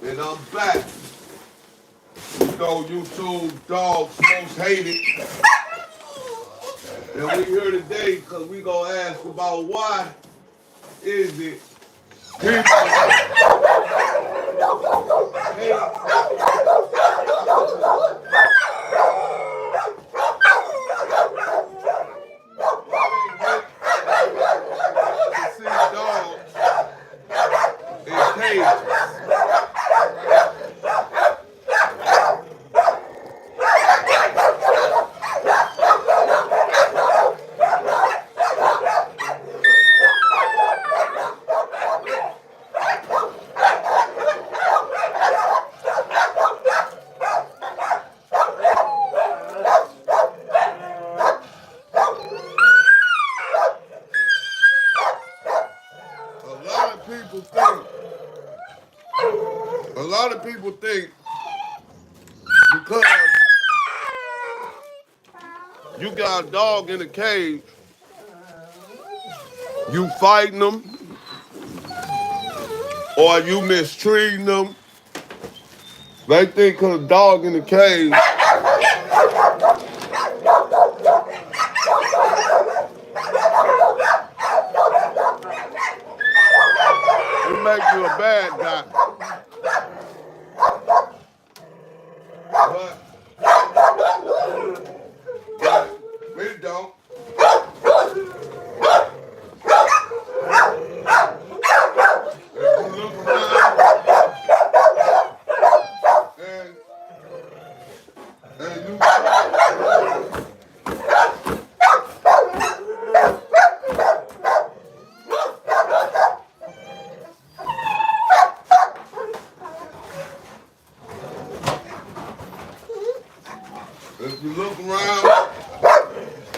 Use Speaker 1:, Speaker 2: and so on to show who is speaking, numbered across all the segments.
Speaker 1: And I'm back. You know, YouTube dogs most hated. And we here today because we gonna ask about why is it people hate to see dogs in cages. A lot of people think because you got a dog in a cage, you fighting them or you mistreating them. They think because a dog in the cage, it makes you a bad guy. But we don't. If you look around and you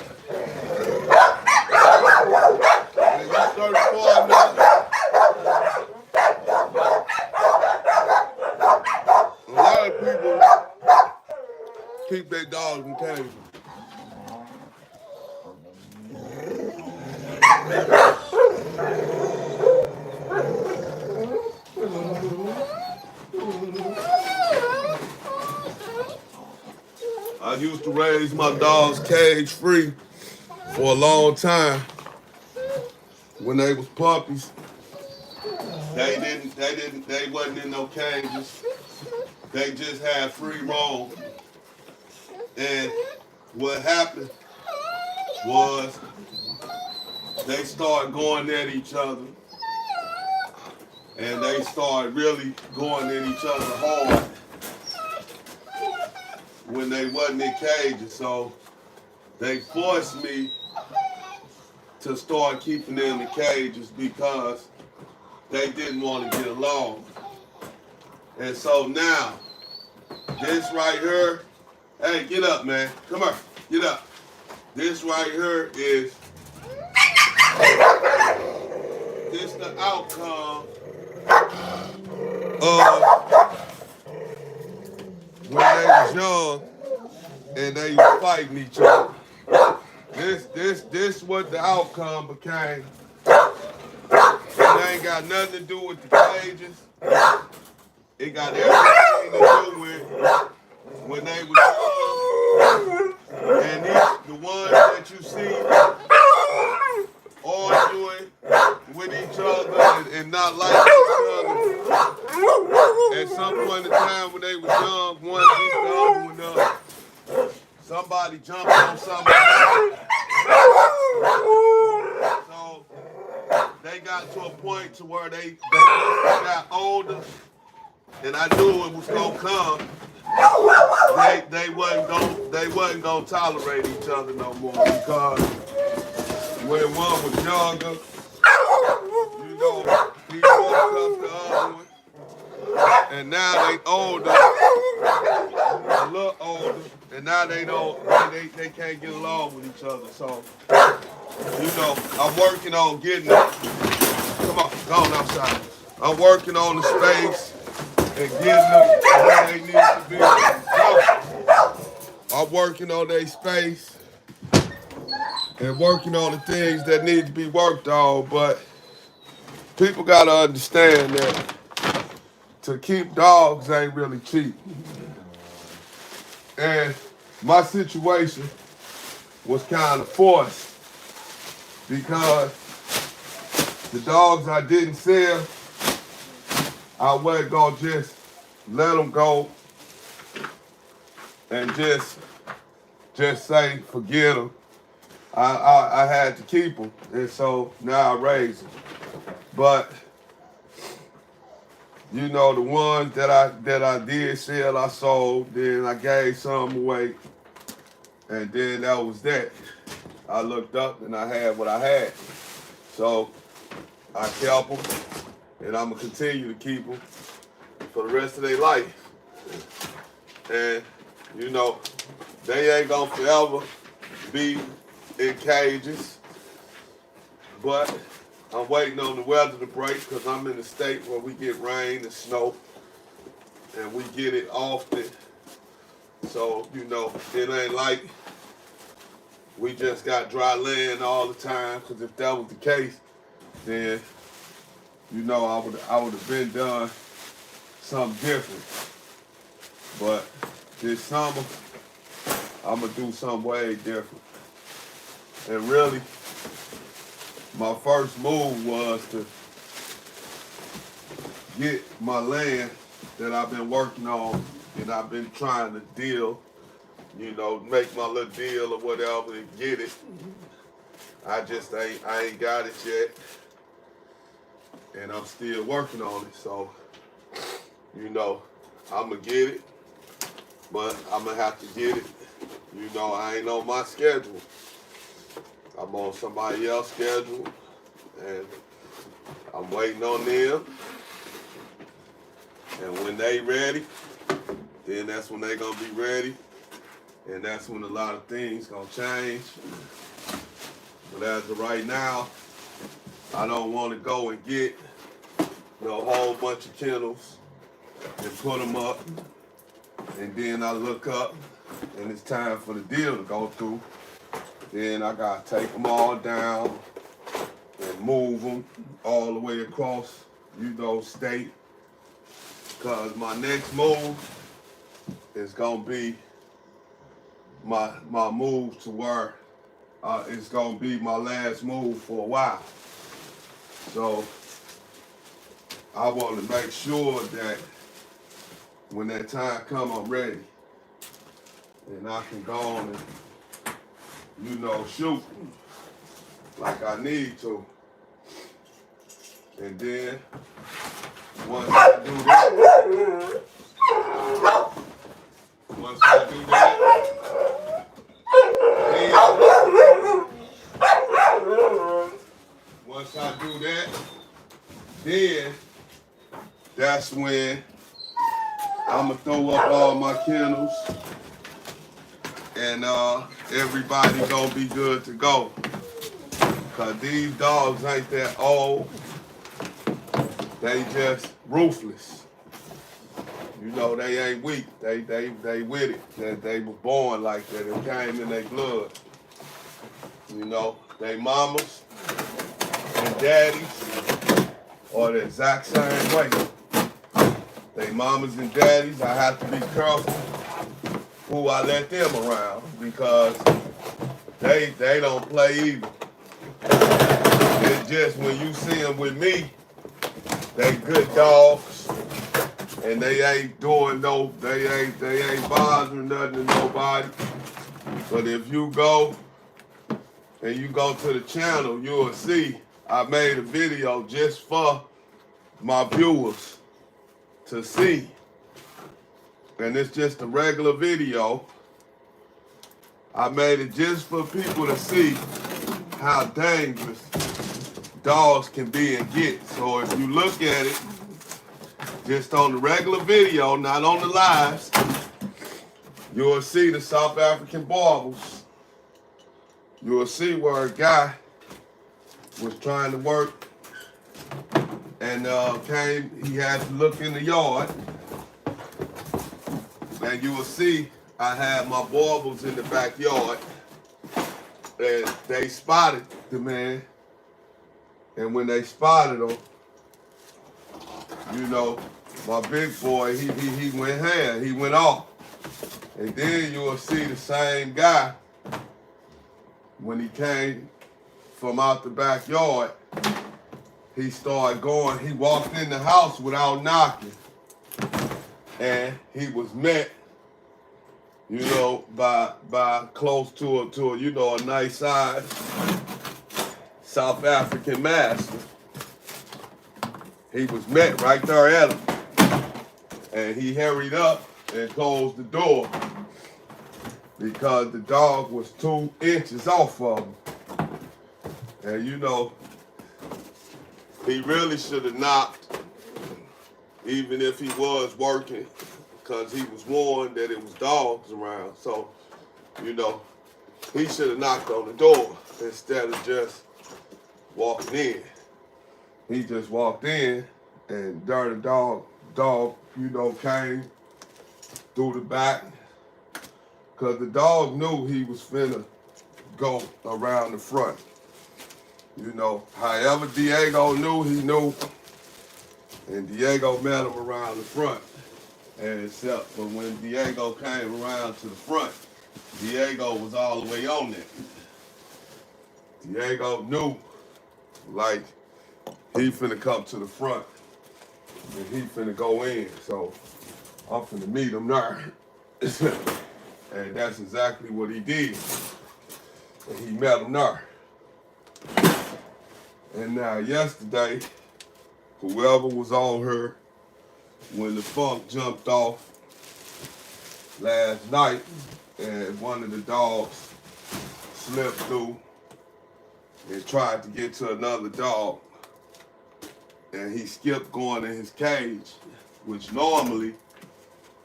Speaker 1: if you look around and you search for enough, a lot of people keep their dogs in cages. I used to raise my dogs cage free for a long time. When they was puppies, they wasn't in no cages. They just had free roam. And what happened was they started going at each other. And they started really going at each other hard when they wasn't in cages. So they forced me to start keeping them in the cages because they didn't want to get along. And so now, this right here, hey, get up, man. Come here, get up. This right here is this the outcome of when they was young and they was fighting each other. This what the outcome became. It ain't got nothing to do with the cages. It got everything to do with when they was young. And the ones that you see arguing with each other and not liking each other. At some point in time when they was young, one beat the other one up. Somebody jumped on somebody. So they got to a point to where they got older, and I knew it was gonna come. They wasn't gonna tolerate each other no more because when one was younger, you know, he walked up the other one. And now they older, a little older, and now they can't get along with each other. So, you know, I'm working on getting them. Come on, go on outside. I'm working on the space and getting them where they need to be. So, I'm working on their space and working on the things that need to be worked on, but people gotta understand that to keep dogs ain't really cheap. And my situation was kind of forced because the dogs I didn't sell, I wasn't gonna just let them go and just say forget them. I had to keep them, and so now I raise them. But you know, the ones that I did sell, I sold. Then I gave some away, and then that was that. I looked up and I had what I had, so I kept them, and I'm gonna continue to keep them for the rest of their life. And you know, they ain't gonna forever be in cages, but I'm waiting on the weather to break because I'm in a state where we get rain and snow, and we get it often. So, you know, it ain't like we just got dry land all the time, because if that was the case, then, you know, I would have been done something different. But this summer, I'm going to do something way different. And really, my first move was to get my land that I've been working on, and I've been trying to deal, you know, make my little deal or whatever and get it. I ain't got it yet, and I'm still working on it. So, you know, I'm gonna get it, but I'm gonna have to get it. You know, I ain't on my schedule. I'm on somebody else's schedule, and I'm waiting on them. And when they ready, then that's when they gonna be ready, and that's when a lot of things gonna change. But as of right now, I don't want to go and get a whole bunch of kennels and put them up, and then I look up and it's time for the deal to go through. Then I gotta take them all down and move them all the way across, you know, state. Cause my next move is gonna be my move to where it's gonna be my last move for a while. So I want to make sure that when that time comes, I'm ready, and I can go on and, you know, shoot like I need to. And then once I do that, then that's when I'm gonna throw up all my kennels, and everybody gonna be good to go. Cause these dogs ain't that old. They just ruthless. You know, they ain't weak. They with it. They was born like that. It came in their blood. You know, they mamas and daddies are the exact same way. They mamas and daddies, I have to be careful who I let them around, because they don't play either. It's just when you see them with me, they good dogs, and they ain't doing they ain't bothering nothing to nobody. But if you go and you go to the channel, you'll see I made a video just for my viewers to see. And it's just a regular video. I made it just for people to see how dangerous dogs can be and get. So if you look at it just on the regular video, not on the lives, you'll see the South African baubles. You'll see where a guy was trying to work, and he had to look in the yard, and you will see I had my baubles in the backyard, and they spotted the man. And when they spotted him, you know, my big boy, he went ham. He went off. And then you'll see the same guy when he came from out the backyard. He started going. He walked in the house without knocking, and he was met, you know, by close to a you know, a nice size South African master. He was met right there at him, and he hurried up and closed the door because the dog was 2 inches off of him. And you know, he really should have knocked, even if he was working, because he was warned that it was dogs around. So, you know, he should have knocked on the door instead of just walking in. He just walked in, and there the dog, you know, came through the back, because the dog knew he was finna go around the front. You know, however Diego knew, he knew, and Diego met him around the front. And except for when Diego came around to the front, Diego was all the way on there. Diego knew, like, he finna come to the front, and he finna go in, so I'm finna meet him there. And that's exactly what he did. And he met him there. And now yesterday, whoever was on her when the funk jumped off last night, and one of the dogs slipped through and tried to get to another dog, and he skipped going in his cage, which normally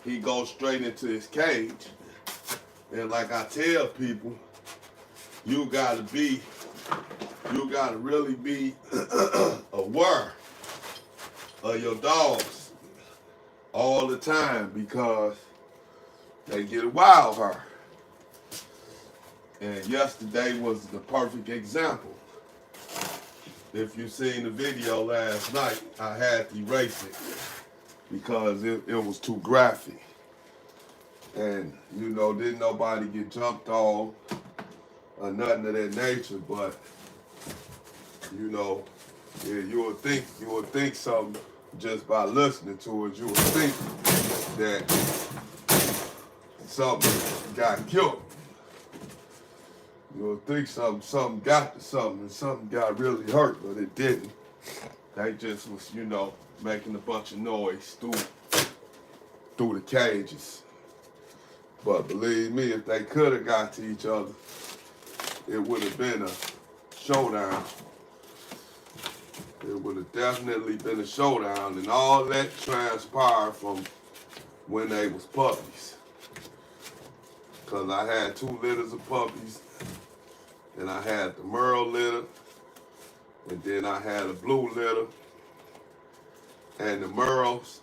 Speaker 1: he goes straight into his cage. And like I tell people, you gotta really be aware of your dogs all the time, because they get wild her. And yesterday was the perfect example. If you seen the video last night, I had to erase it because it was too graphic. And, you know, didn't nobody get jumped on or nothing of that nature, but, you know, yeah, you would think something just by listening to it. You would think that something got killed. You would think something got to something, and something got really hurt, but it didn't. They just was, you know, making a bunch of noise through the cages. But believe me, if they could have got to each other, it would have been a showdown. It would have definitely been a showdown, and all that transpired from when they was puppies. Because I had 2 litters of puppies, and I had the Merle litter, and then I had a blue litter, and the Merles,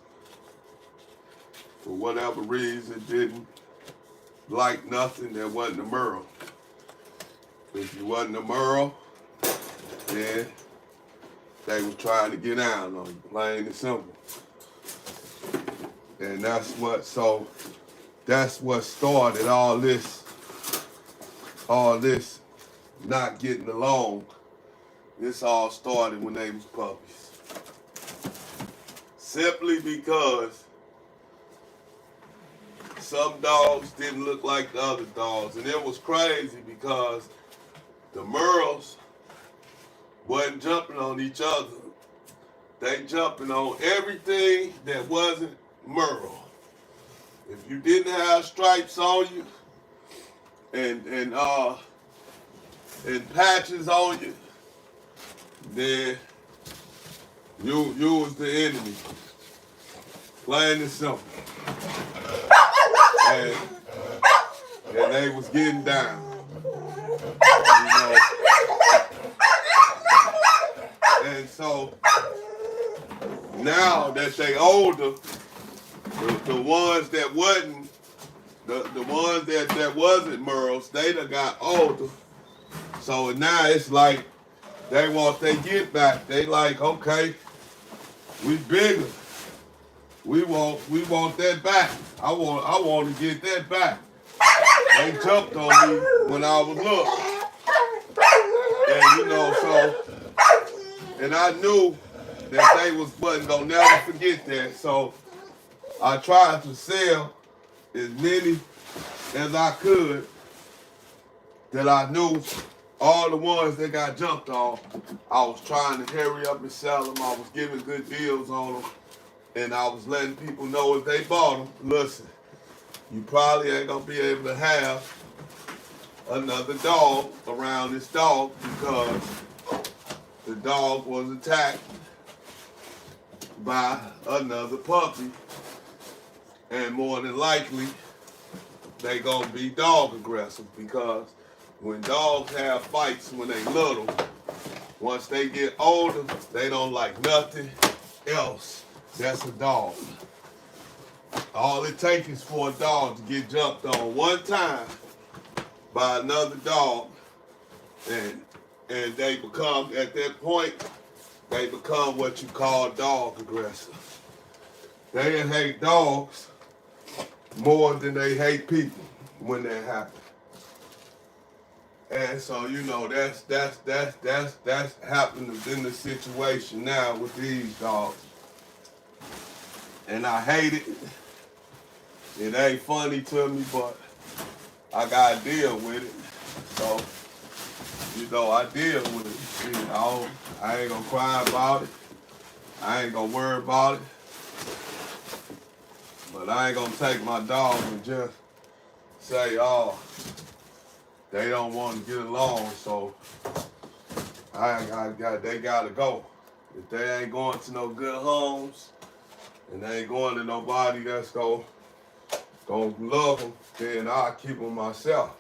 Speaker 1: for whatever reason, didn't like nothing that wasn't a Merle. If you wasn't a Merle, then they was trying to get down on you, plain and simple. And that's what started all this not getting along. This all started when they was puppies. Simply because some dogs didn't look like the other dogs. And it was crazy because the Merles wasn't jumping on each other. They jumping on everything that wasn't Merle. If you didn't have stripes on you and patches on you, then you was the enemy. Plain and simple. And they was getting down. You know. And so now that they older, the ones that wasn't, the ones that wasn't Merles, they done got older. So now it's like they want their get back. They like, okay, we bigger. We want that back. I want to get that back. They jumped on me when I was little. And you know, and I knew that they wasn't gonna never forget that. So I tried to sell as many as I could that I knew. All the ones that got jumped on, I was trying to hurry up and sell them. I was giving good deals on them. And I was letting people know if they bought them, listen, you probably ain't gonna be able to have another dog around this dog because the dog was attacked by another puppy. And more than likely, they gonna be dog aggressive because when dogs have fights when they little, once they get older, they don't like nothing else. That's a dog. All it takes is for a dog to get jumped on one time by another dog, and they become, at that point, they become what you call dog aggressive. They hate dogs more than they hate people when that happens. And so, you know, that's happening in the situation now with these dogs. And I hate it. It ain't funny to me, but I gotta deal with it. So, you know, I deal with it. You know, I ain't gonna cry about it. I ain't gonna worry about it. But I ain't gonna take my dog and just say, oh, they don't want to get along, so they gotta go. If they ain't going to no good homes and they ain't going to nobody that's gonna love them, then I'll keep them myself.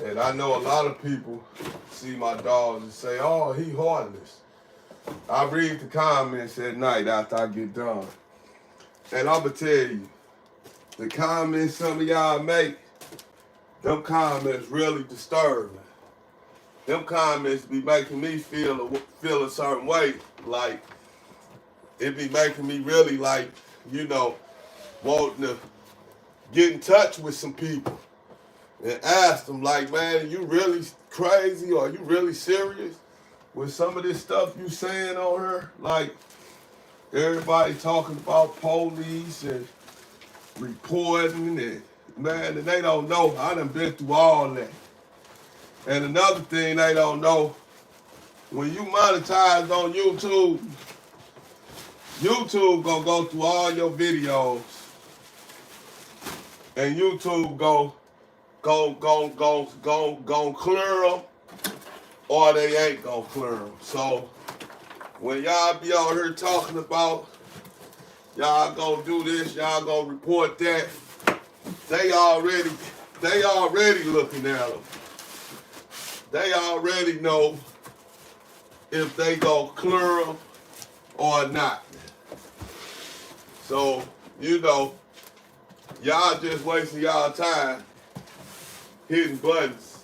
Speaker 1: And I know a lot of people see my dogs and say, oh, he heartless. I read the comments at night after I get done. And I'm gonna tell you, the comments some of y'all make, them comments really disturbing. Them comments be making me feel a certain way. Like, it be making me really like, you know, wanting to get in touch with some people and ask them like, man, are you really crazy or are you really serious with some of this stuff you saying on her? Like, everybody talking about police and reporting and, man, and they don't know. I done been through all that. And another thing they don't know, when you monetize on YouTube, YouTube gonna go through all your videos, and YouTube go clear them, or they ain't gonna clear them. So when y'all be out here talking about y'all gonna do this, y'all gonna report that, they already looking at them. They already know if they gonna clear them or not. So, you know, y'all just wasting y'all time hitting buttons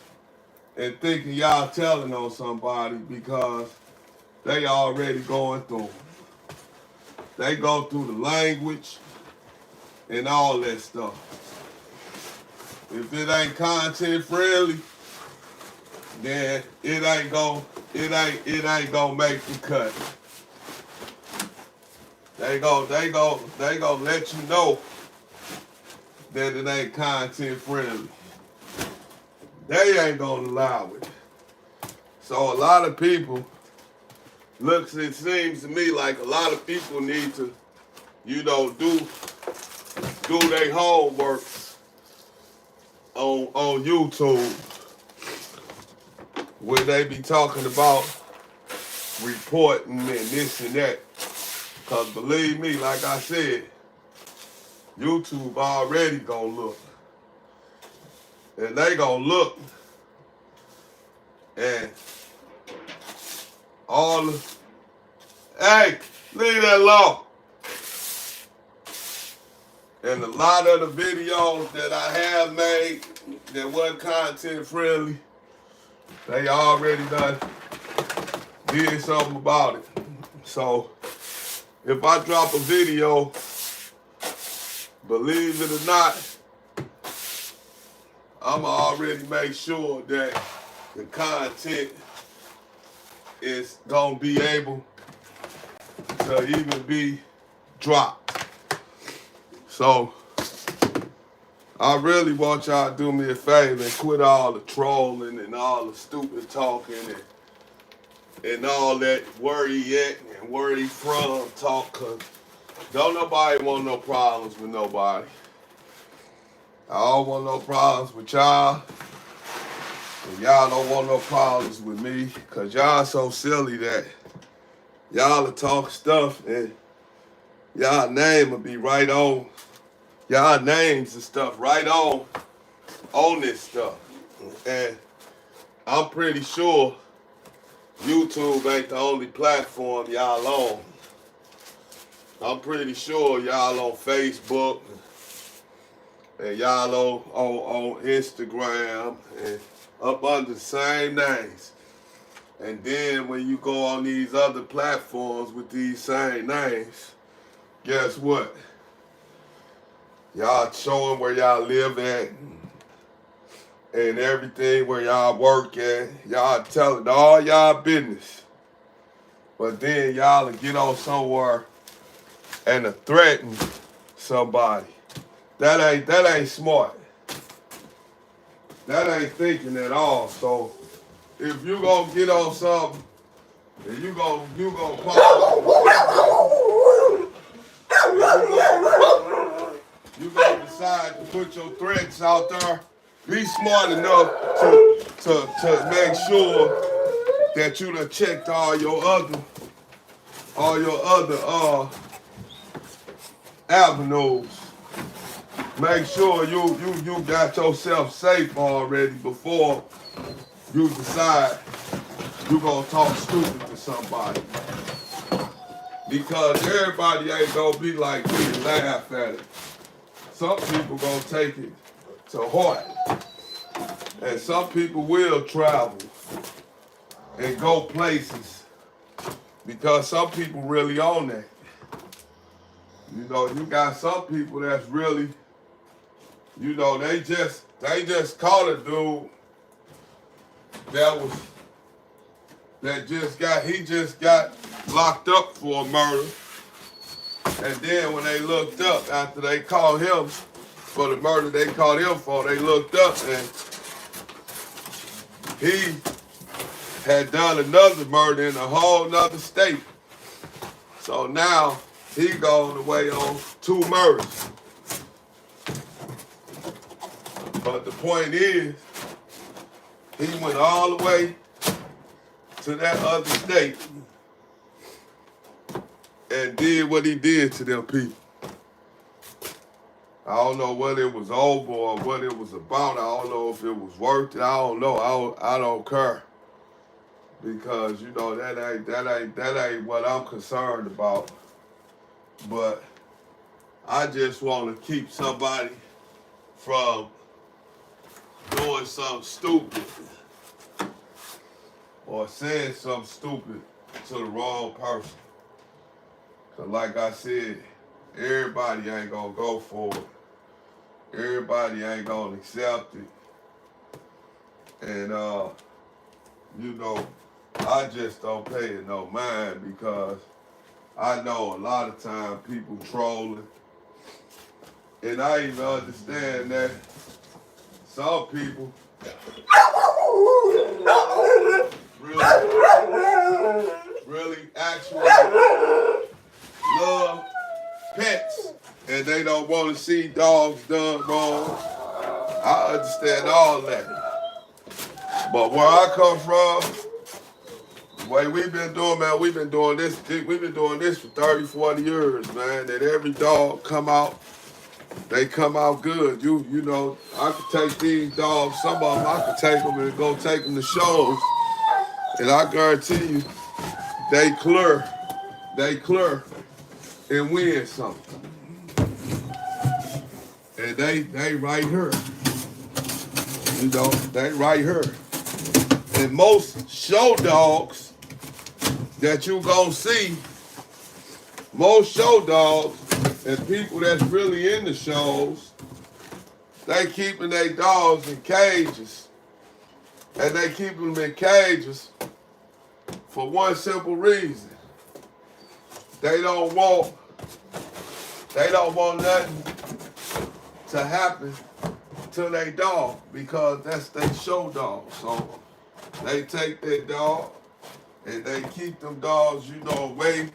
Speaker 1: and thinking y'all telling on somebody because they already going through. They go through the language and all that stuff. If it ain't content friendly, then it ain't gonna make the cut. They go let you know that it ain't content friendly. They ain't gonna allow it. So a lot of people, it seems to me like a lot of people need to, you know, do their homework on YouTube when they be talking about reporting and this and that. Because believe me, like I said, YouTube already gonna look. And they gonna look and all the, hey, leave that alone. And a lot of the videos that I have made that wasn't content friendly, they already done did something about it. So if I drop a video, believe it or not, I'ma already make sure that the content is gonna be able to even be dropped. So I really want y'all to do me a favor and quit all the trolling and all the stupid talking and all that where he at and where he from talk, cause don't nobody want no problems with nobody. I don't want no problems with y'all. And y'all don't want no problems with me, cause y'all so silly that y'all will talk stuff and y'all name will be right on. Y'all names and stuff right on this stuff. And I'm pretty sure YouTube ain't the only platform y'all on. I'm pretty sure y'all on Facebook and y'all on Instagram and up under the same names. And then when you go on these other platforms with these same names, guess what? Y'all showing where y'all live at and everything, where y'all work at. Y'all telling all y'all business. But then y'all will get on somewhere and threaten somebody. That ain't smart. That ain't thinking at all. So if you gonna get on something and you gonna you gonna decide to put your threats out there, be smart enough to make sure that you done checked all your other avenues. Make sure you got yourself safe already before you decide you gonna talk stupid to somebody. Because everybody ain't gonna be like me and laugh at it. Some people gonna take it to heart. And some people will travel and go places because some people really own that. You know, you got some people that's really, you know, they just caught a dude he just got locked up for a murder. And then when they looked up after they caught him for the murder they caught him for, they looked up and he had done another murder in a whole nother state. So now he gone away on 2 murders. But the point is, he went all the way to that other state and did what he did to them people. I don't know what it was over or what it was about. I don't know if it was worth it. I don't know. I don't care. Because, you know, that ain't what I'm concerned about. But I just want to keep somebody from doing something stupid or saying something stupid to the wrong person. Cause like I said, everybody ain't gonna go for it. Everybody ain't gonna accept it. And you know, I just don't pay it no mind because I know a lot of time people trolling. And I even understand that some people really actually love pets and they don't want to see dogs done wrong. I understand all that. But where I come from, the way we've been doing, man, we've been doing this for 30, 40 years, man, that every dog come out, they come out good. You know, I could take these dogs, some of them, I could take them and go take them to shows, and I guarantee you, they clear and win something. And they right here. You know, they right here. And most show dogs that you gonna see most show dogs and people that's really into shows, they keeping their dogs in cages. And they keep them in cages for one simple reason. They don't want nothing to happen to their dog because that's their show dog. So they take their dog and they keep them dogs, away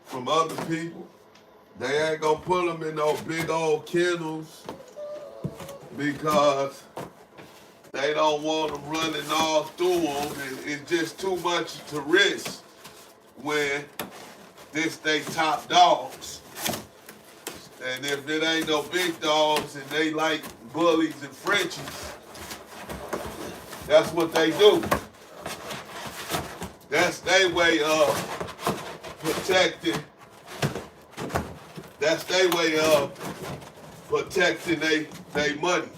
Speaker 1: from other people. They ain't gonna put them in those big old kennels because they don't want them running all through them, and it's just too much to risk when they top dogs. And if it ain't no big dogs and they like bullies and Frenchies, that's what they do. That's their way of protecting. That's their way of protecting their money.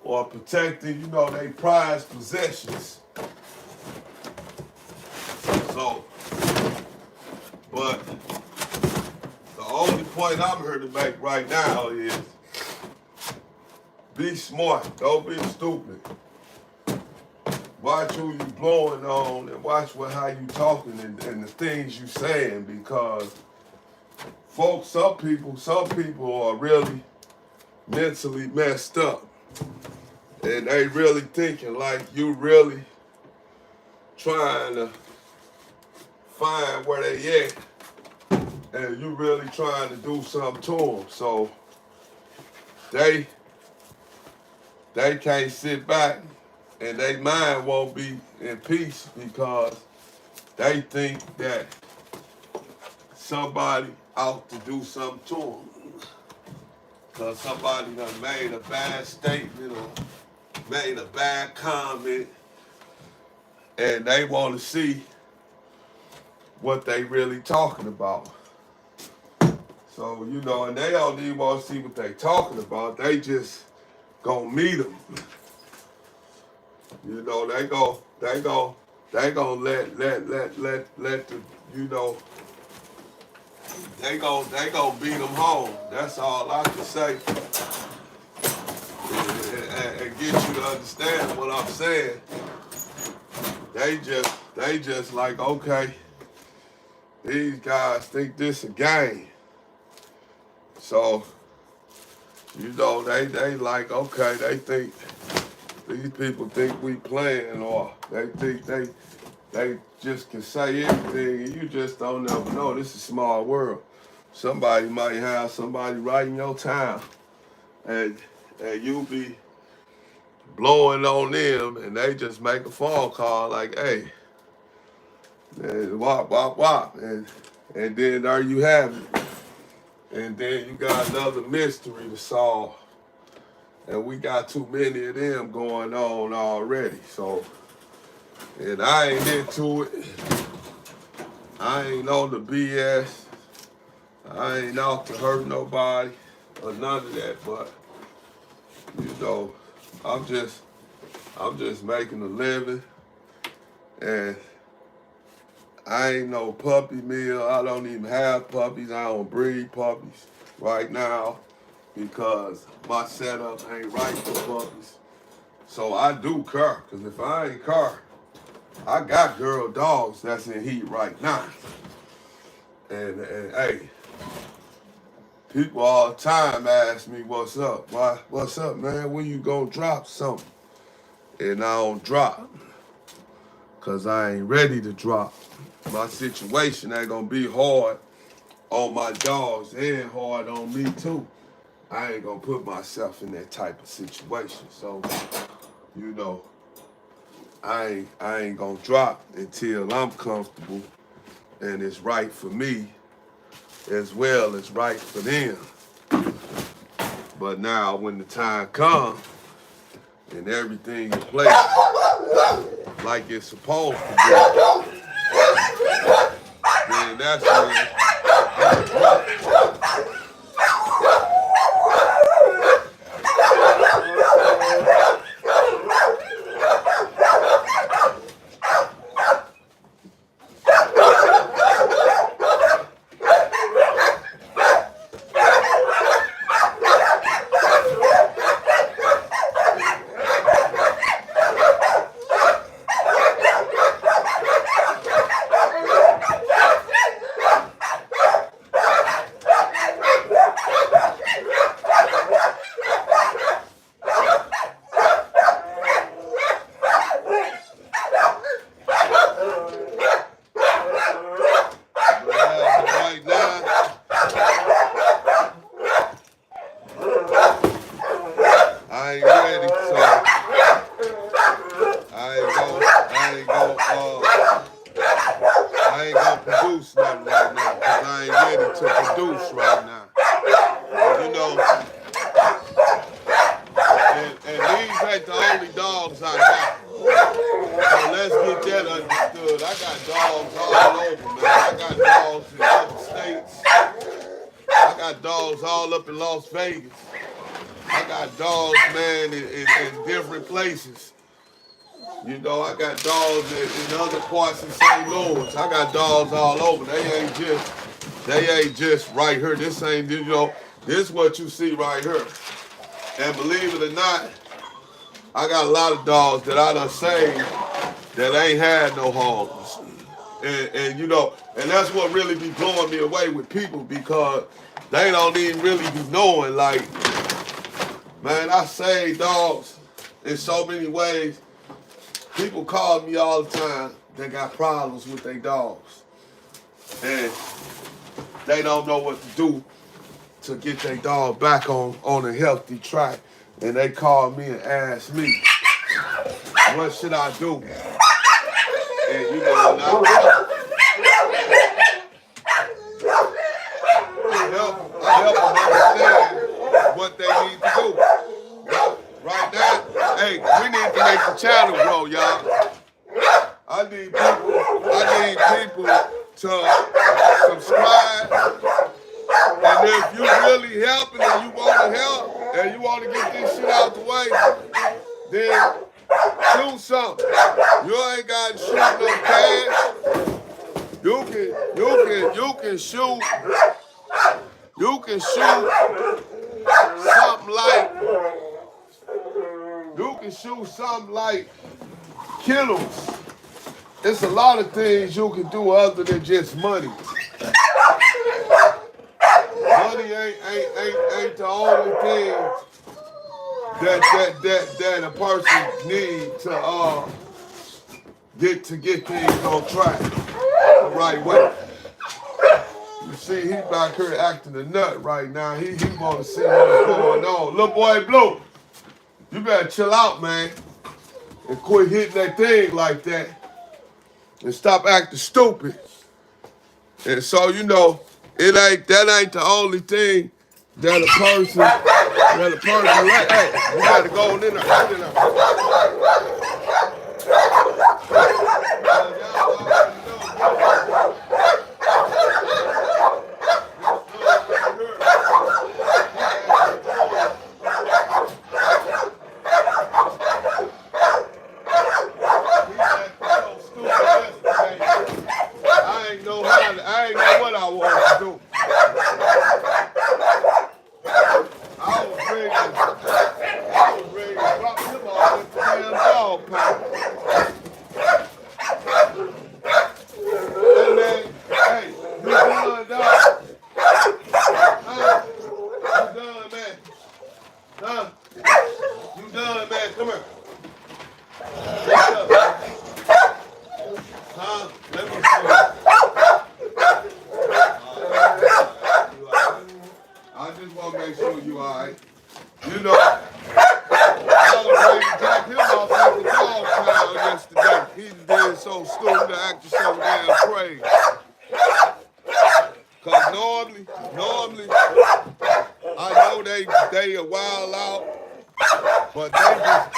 Speaker 1: Or protecting, their prized possessions. So, but the only point I'm here to make right now is be smart, don't be stupid. Watch who you blowing on and watch how you talking and the things you saying, because folks, some people are really mentally messed up. And they really thinking like you really trying to find where they at, and you really trying to do something to them. So they can't sit back and their mind won't be in peace because they think that somebody out to do something to them. Because somebody done made a bad statement or made a bad comment, and they want to see what they really talking about. So, and they don't even want to see what they talking about. They just gonna meet them. They gonna let the, they gonna beat them home. That's all I can say. And get you to understand what I'm saying. They just like, okay, these guys think this a game. So, they like, okay, they think these people think we playing, or they think they just can say anything, and you just don't never know. This is a small world. Somebody might have somebody right in your town, and you be blowing on them, and they just make a phone call like, hey, and wop, wop, wop, and then there you have it. And then you got another mystery to solve. And we got too many of them going on already. So, and I ain't into it. I ain't on the BS. I ain't out to hurt nobody or none of that. But, I'm just making a living. And I ain't no puppy mill. I don't even have puppies. I don't breed puppies right now because my setup ain't right for puppies. So I do care, because if I ain't care, I got girl dogs that's in heat right now. And hey, people all the time ask me, what's up? Why, what's up, man? When you gonna drop something? And I don't drop, because I ain't ready to drop. My situation ain't gonna be hard on my dogs and hard on me too. I ain't gonna put myself in that type of situation. So, I ain't gonna drop until I'm comfortable and it's right for me as well as right for them. But now when the time comes and everything is placed like it's supposed to be, then that's when I'm drop. ain't ready to produce right now. And, and these ain't the only dogs I got. So let's get that understood. I got dogs all over, man. I got dogs in other states. I got dogs all up in Las Vegas. I got dogs, man, in different places. I got dogs in other parts of St. Louis. I got dogs all over. They ain't just right here. This ain't, this is what you see right here. And believe it or not, I got a lot of dogs that I done saved that ain't had no homes. And that's what really be blowing me away with people, because they don't even really be knowing, like, man, I save dogs in so many ways. People call me all the time. They got problems with their dogs. And they don't know what to do to get their dog back on a healthy track. And they call me and ask me, what should I do? And I help them understand what they need to do. Right now, hey, we need to make the channel grow, y'all. I need people to subscribe. And if you really helping and you want to help and you want to get this shit out the way, then shoot something. You ain't got to shoot no cash. You can shoot something like kennels. It's a lot of things you can do other than just money. Money ain't the only thing that a person needs to get things on track the right way. You see, he back here acting a nut right now. He want to see what's going on. Little boy Blue, you better chill out, man, and quit hitting that thing like that, and stop acting stupid. And so that ain't the only thing that a person like. Hey, you gotta go in there. I ain't know what I wanted to do. I was ready to drop him off at the damn dog pound. Hey, man, hey, you done, dog? Huh? You done, man? Huh? You done, man? Come here. What's up, man? Huh? Let me see. I just want to make sure you all right. I was ready to drop him off at the dog pound yesterday. He did so stupid, acting so damn crazy. Cause normally, I know they a while out, but they just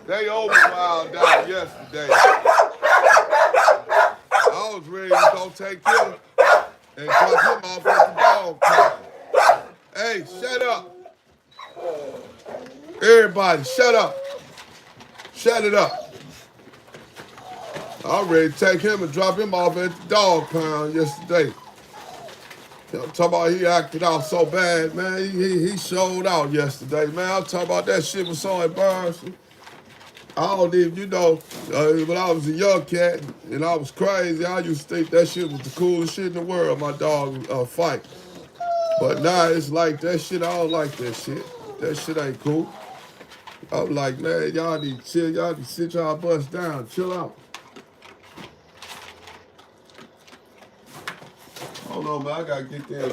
Speaker 1: They over wild out yesterday. I was ready to go take him and drop him off at the dog pound. Hey, shut up. Everybody, shut up. Shut it up. I was ready to take him and drop him off at the dog pound yesterday. I'm talking about he acted out so bad, man. He showed out yesterday, man. I'm talking about that shit was so embarrassing. I don't even, when I was a young cat and I was crazy, I used to think that shit was the coolest shit in the world, my dog fight. But now it's like that shit, I don't like that shit. That shit ain't cool. I'm like, man, y'all need to chill. Y'all need to sit y'all butts down. Chill out. Hold on, man. I gotta get there.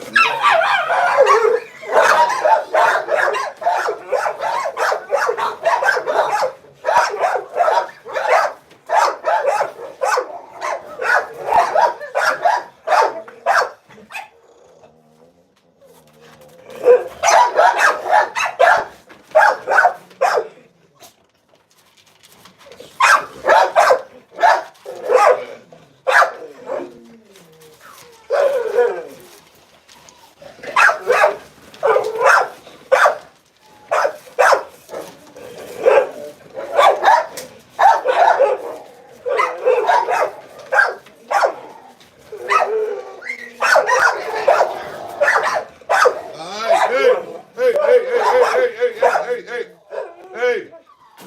Speaker 1: Hey,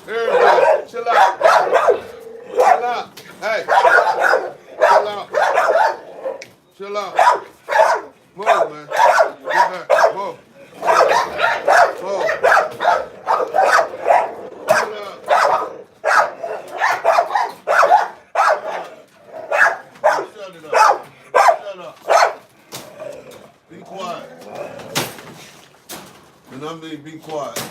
Speaker 1: everybody, chill out. Chill out. Hey, chill out. Chill out. Move, man. Get back. Move. Move. Chill out. Shut it up. Shut up. Be quiet. And I mean, be quiet.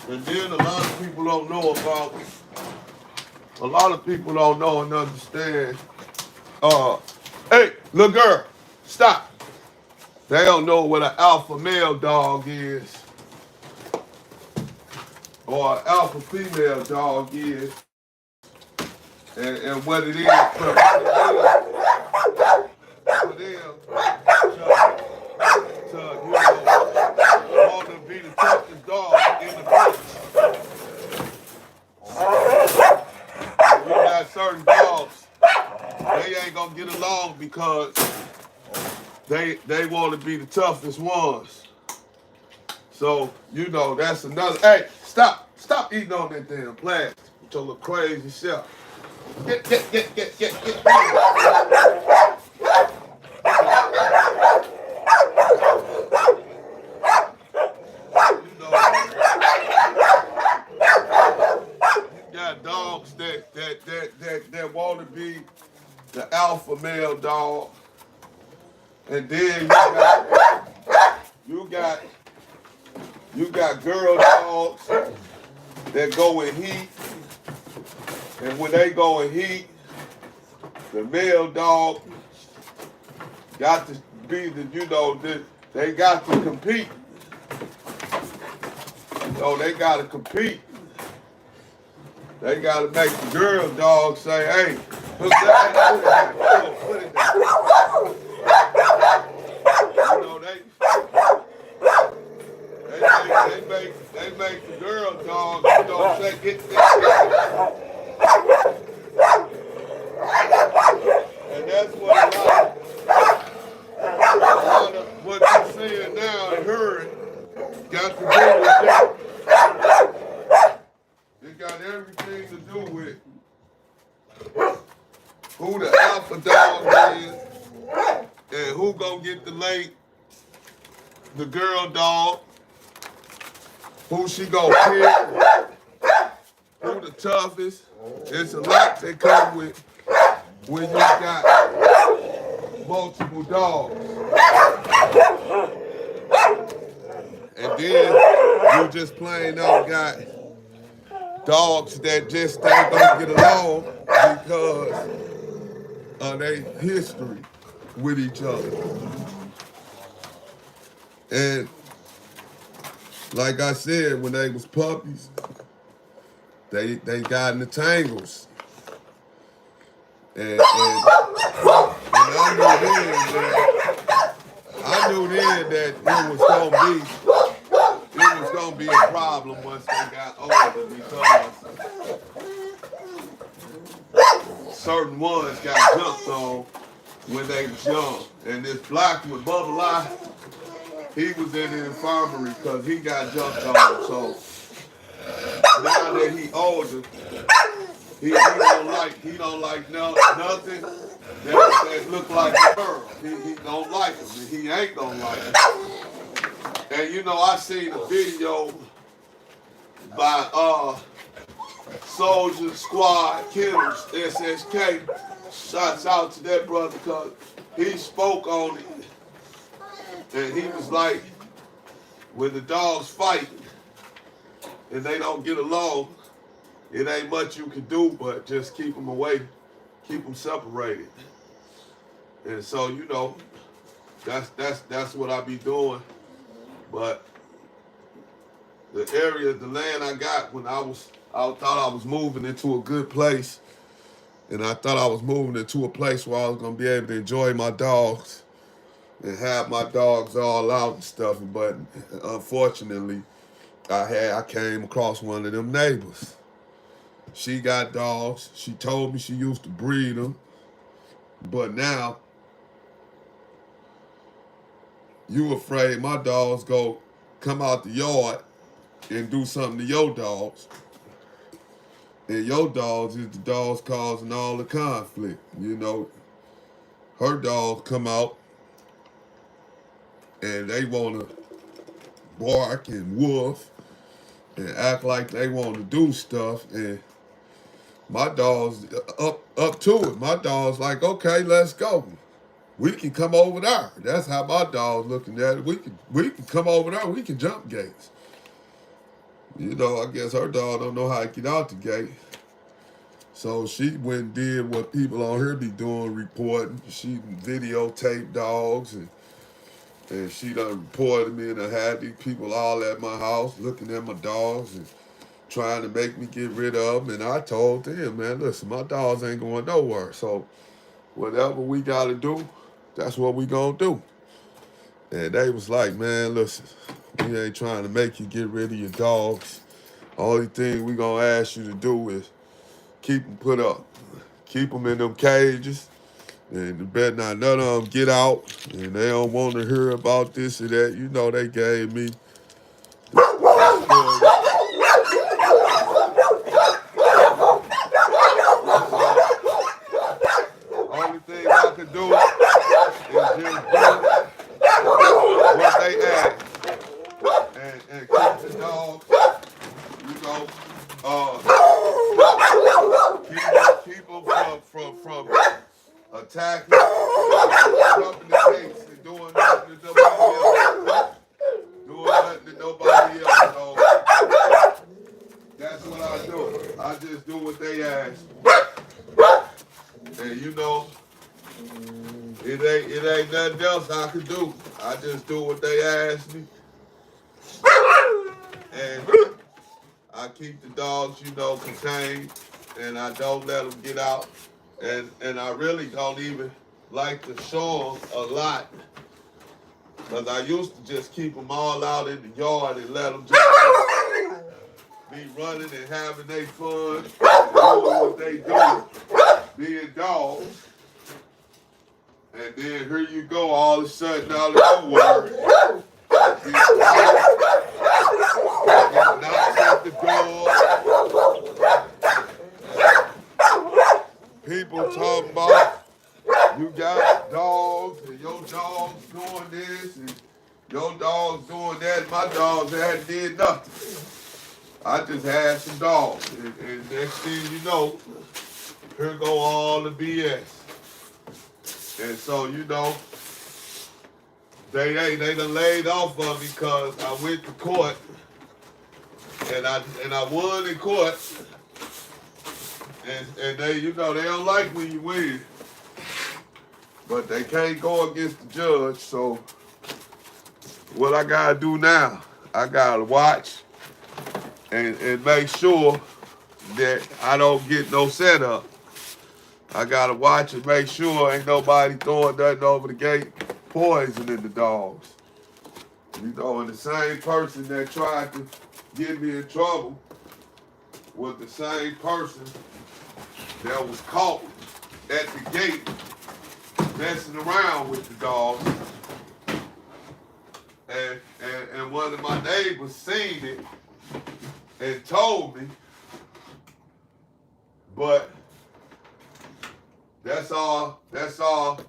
Speaker 1: And then a lot of people don't know and understand. Hey, little girl, stop. They don't know what an alpha male dog is or an alpha female dog is and what it is for them to want to be the toughest dog in the bunch. You got certain dogs, they ain't gonna get along because they want to be the toughest ones. So, that's another. Hey, stop eating on that damn plastic with your little crazy self. Get. Dogs that want to be the alpha male dog, and then you got girl dogs that go in heat, and when they go in heat, the male dog got to be they got to compete. They got to compete. They got to make the girl dog say, hey, put it down. Put it down. They make the girl dog, say, get this. And that's what a lot of what you're seeing now and hearing got to do with that. It got everything to do with who the alpha dog is and who gonna get the girl dog, who she gonna pick, who the toughest. It's a lot that come with when you got multiple dogs. And then you just plain out got dogs that just ain't gonna get along because of their history with each other. And like I said, when they was puppies, they got in the tangles. And I knew then that it was gonna be a problem once they got older because certain ones got jumped on when they was young. And this black one, Bubba Lie, he was in the infirmary because he got jumped on. So now that he older, he don't like nothing that look like a girl. He don't like him, and he ain't gonna like him. And you know, I seen a video by Soldier Squad Kennels, SSK. Shouts out to that brother because he spoke on it. And he was like, when the dogs fight and they don't get along, it ain't much you can do but just keep them away, keep them separated. And so, you know, that's what I be doing. But the area, the land I got when I thought I was moving into a good place, and I thought I was moving into a place where I was gonna be able to enjoy my dogs and have my dogs all out and stuff. But unfortunately, I came across one of them neighbors. She got dogs. She told me she used to breed them, but now you afraid my dogs go come out the yard and do something to your dogs. And your dogs is the dogs causing all the conflict. You know, her dogs come out and they want to bark and woof and act like they want to do stuff. And my dog's up to it. My dog's like, okay, let's go. We can come over there. That's how my dog's looking at it. We can come over there. We can jump gates. You know, I guess her dog don't know how to get out the gate. So she went and did what people on here be doing, reporting. She videotaped dogs and she done reported me, and I had these people all at my house looking at my dogs and trying to make me get rid of them. And I told them, man, listen, my dogs ain't going nowhere. So whatever we got to do, that's what we going to do. And they was like, man, listen, we ain't trying to make you get rid of your dogs. Only thing we going to ask you to do is keep them put up. Keep them in them cages. And you better not none of them get out. And they don't want to hear about this or that. You know, they gave me only thing I could do is just do what they ask. And keep the dogs, you know, keep them from attacking, jumping the gates, and doing nothing to nobody else. Doing nothing to nobody else. So that's what I do. I just do what they ask. And you know, it ain't nothing else I can do. I just do what they ask me. And I keep the dogs, you know, contained, and I don't let them get out. And I really don't even like to show them a lot, because I used to just keep them all out in the yard and let them just be running and having their fun, and doing what they do, being dogs. And then here you go, all of a sudden, out of nowhere, knocks at the door. People talking about you got dogs and your dog's doing this and your dog's doing that. My dogs hadn't did nothing. I just had some dogs. And next thing you know, here go all the BS. And so, you know, they done laid off of me because I went to court and I won in court. And they, you know, they don't like when you win. But they can't go against the judge. So what I gotta do now, I gotta watch and make sure that I don't get no setup. I gotta watch and make sure ain't nobody throwing nothing over the gate, poisoning the dogs. You know, and the same person that tried to get me in trouble was the same person that was caught at the gate messing around with the dogs. And one of my neighbors seen it and told me But that's all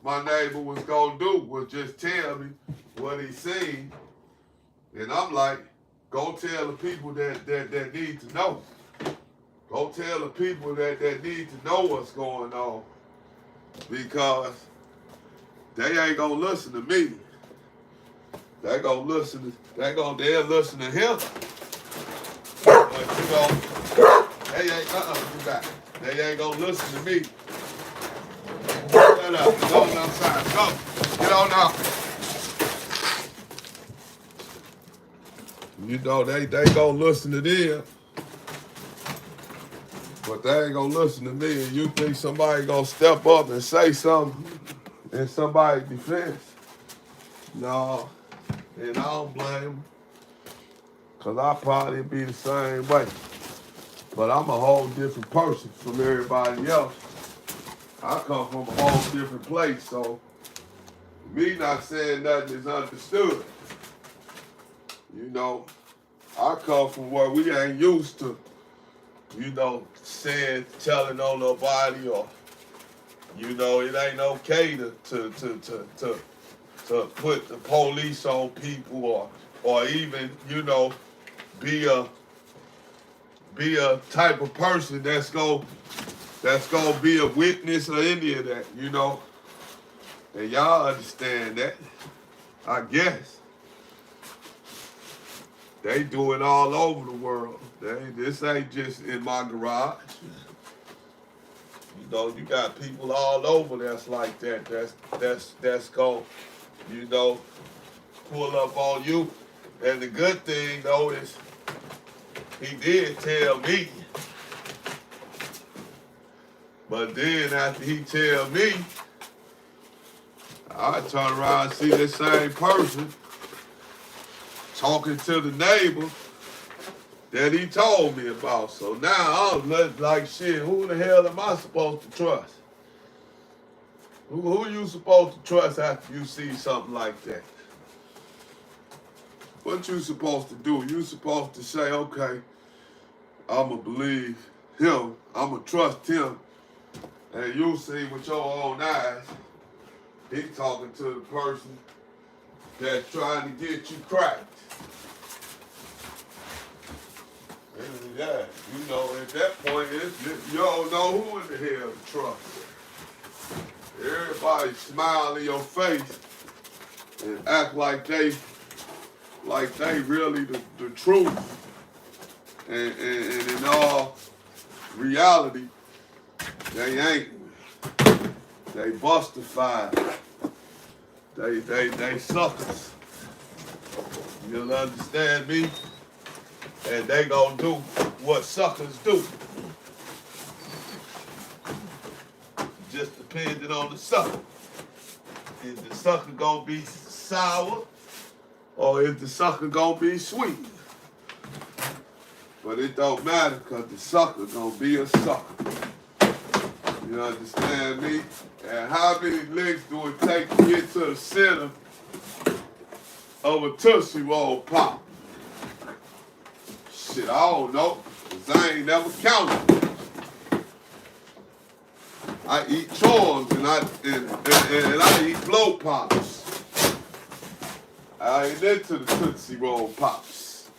Speaker 1: my neighbor was gonna do, was just tell me what he seen. And I'm like, go tell the people that need to know. Go tell the people that need to know what's going on. Because they ain't gonna listen to me. They'll listen to him. But you know, they ain't gonna listen to me. Shut up, go on outside, go, get on out. You know, they gonna listen to them, but they ain't gonna listen to me. And you think somebody gonna step up and say something in somebody's defense? No, and I don't blame them, because I probably be the same way. But I'm a whole different person from everybody else. I come from a whole different place, so me not saying nothing is understood. You know, I come from where we ain't used to, you know, telling on nobody, or, you know, it ain't okay to put the police on people, or even, you know, be a type of person that's gonna be a witness or any of that, you know. And y'all understand that, I guess. They do it all over the world. This ain't just in my garage. You know, you got people all over that's like that. That's gonna, you know, pull up on you. And the good thing though is he did tell me. But then after he tell me, I turn around and see the same person talking to the neighbor that he told me about. So now I'm like, shit, who the hell am I supposed to trust? Who you supposed to trust after you see something like that? What you supposed to do? You supposed to say, okay, I'ma believe him, I'ma trust him, and you see with your own eyes, he talking to the person that's trying to get you cracked. And yeah, you know, at that point, you don't know who in the hell to trust. Everybody smile in your face and act like they really the truth. And in all reality, they ain't. They bustified. They suckers. You'll understand me? And they gonna do what suckers do. Just depending on the sucker. Is the sucker gonna be sour, or is the sucker gonna be sweet? But it don't matter, because the sucker gonna be a sucker. You understand me? And how many licks do it take to get to the center of a Tootsie Roll Pop? Shit, I don't know, because I ain't never counted. I eat chores and I eat blow pops. I ain't into the Tootsie Roll Pops.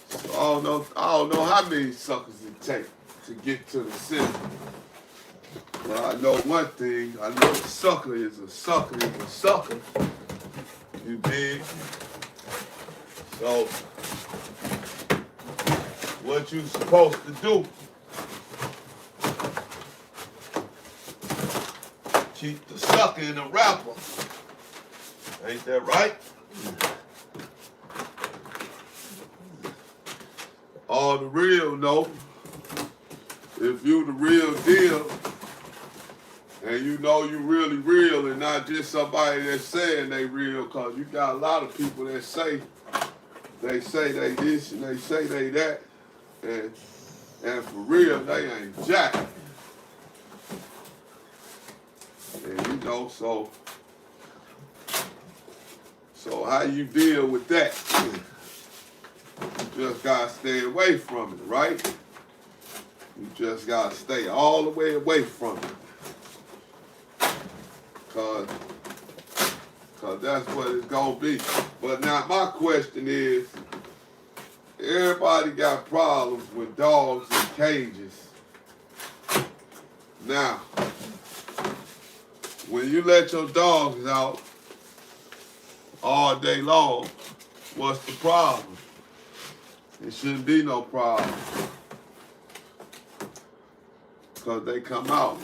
Speaker 1: So I don't know how many suckers it takes to get to the center. But I know one thing, I know a sucker is a sucker is a sucker. You dig? So, what you supposed to do? Keep the sucker in the wrapper. Ain't that right? On the real note, if you the real deal, and you know you really real and not just somebody that's saying they real, because you got a lot of people that say they this and they say they that, and for real, they ain't jack. And you know, so how you deal with that? You just gotta stay away from it, right? You just gotta stay all the way away from it. Cause that's what it's gonna be. But now my question is, everybody got problems with dogs in cages. Now, when you let your dogs out all day long, what's the problem? It shouldn't be no problem. Because they come out.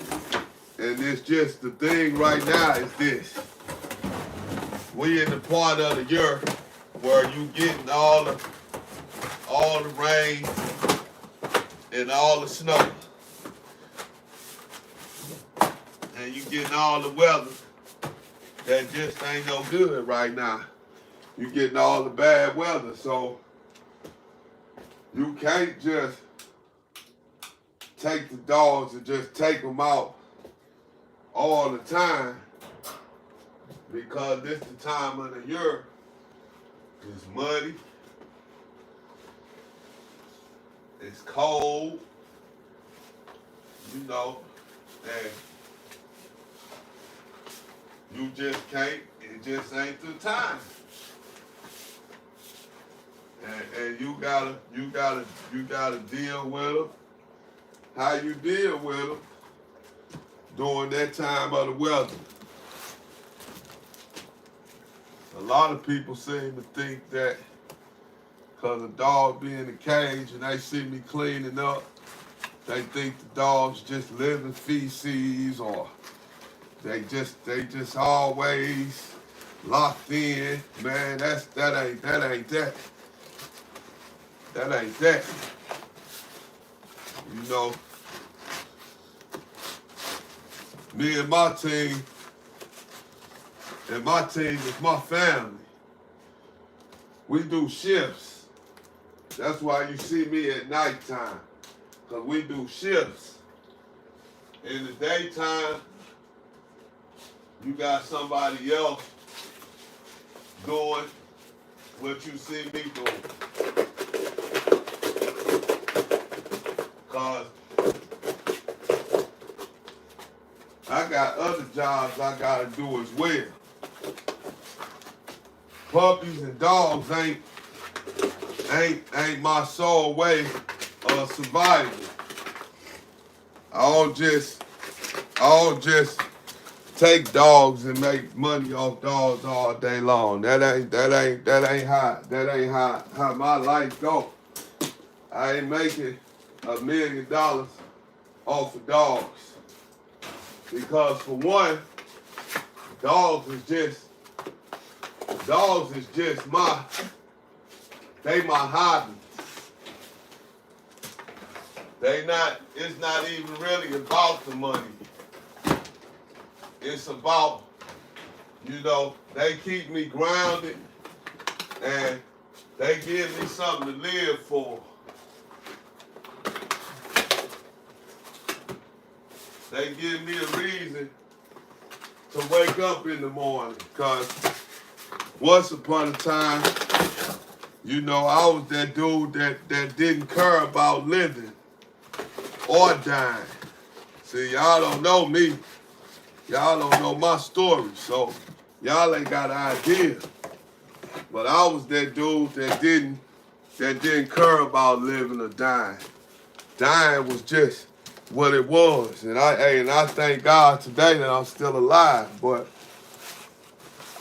Speaker 1: And it's just the thing right now is this. We in the part of the year where you getting all the rain and all the snow. And you getting all the weather that just ain't no good right now. You getting all the bad weather, so you can't just take the dogs and just take them out all the time, because this the time of the year. It's muddy, it's cold, you know, and you just can't, it just ain't the time. And you gotta deal with them. How you deal with them during that time of the weather. A lot of people seem to think that because a dog be in the cage and they see me cleaning up, they think the dog's just living feces, or they just always locked in. Man, that ain't that. That ain't that. You know, me and my team is my family. We do shifts. That's why you see me at nighttime, because we do shifts. In the daytime, you got somebody else doing what you see me doing. Because I got other jobs I gotta do as well. Puppies and dogs ain't my sole way of survival. I don't just take dogs and make money off dogs all day long. That ain't how my life go. I ain't making $1 million off of dogs. Because for one, dogs is just my hobby. It's not even really about the money. It's about, they keep me grounded and they give me something to live for. They give me a reason to wake up in the morning, because once upon a time, I was that dude that didn't care about living or dying. See, y'all don't know me. Y'all don't know my story, so y'all ain't got an idea. But I was that dude that didn't care about living or dying. Dying was just what it was. And I thank God today that I'm still alive, but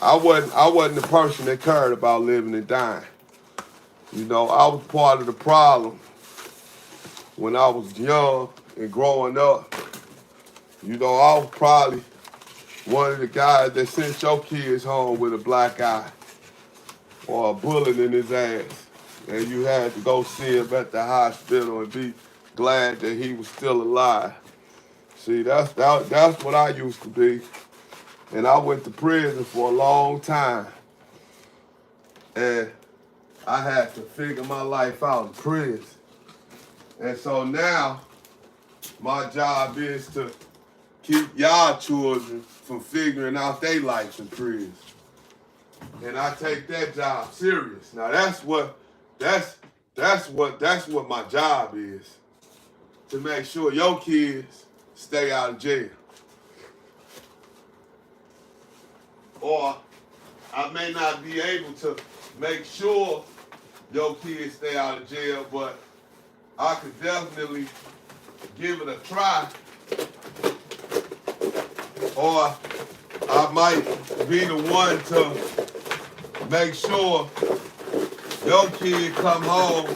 Speaker 1: I wasn't the person that cared about living and dying. I was part of the problem when I was young and growing up. I was probably one of the guys that sent your kids home with a black eye or a bullet in his ass, and you had to go see him at the hospital and be glad that he was still alive. See, that's what I used to be. And I went to prison for a long time. And I had to figure my life out in prison. And so now, my job is to keep y'all children from figuring out their lives in prison. And I take that job serious. Now that's what my job is. to make sure your kids stay out of jail. Or I may not be able to make sure your kids stay out of jail, but I could definitely give it a try. Or I might be the one to make sure your kid come home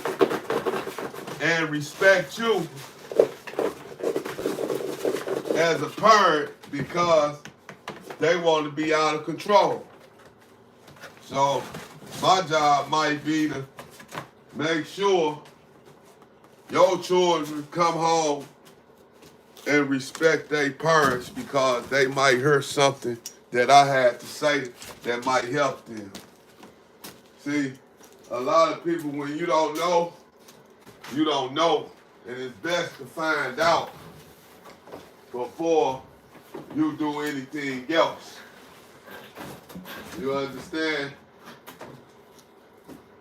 Speaker 1: and respect you as a parent because they want to be out of control. So my job might be to make sure your children come home and respect their parents because they might hear something that I had to say that might help them. See, a lot of people, when you don't know, you don't know. And it's best to find out before you do anything else. You understand?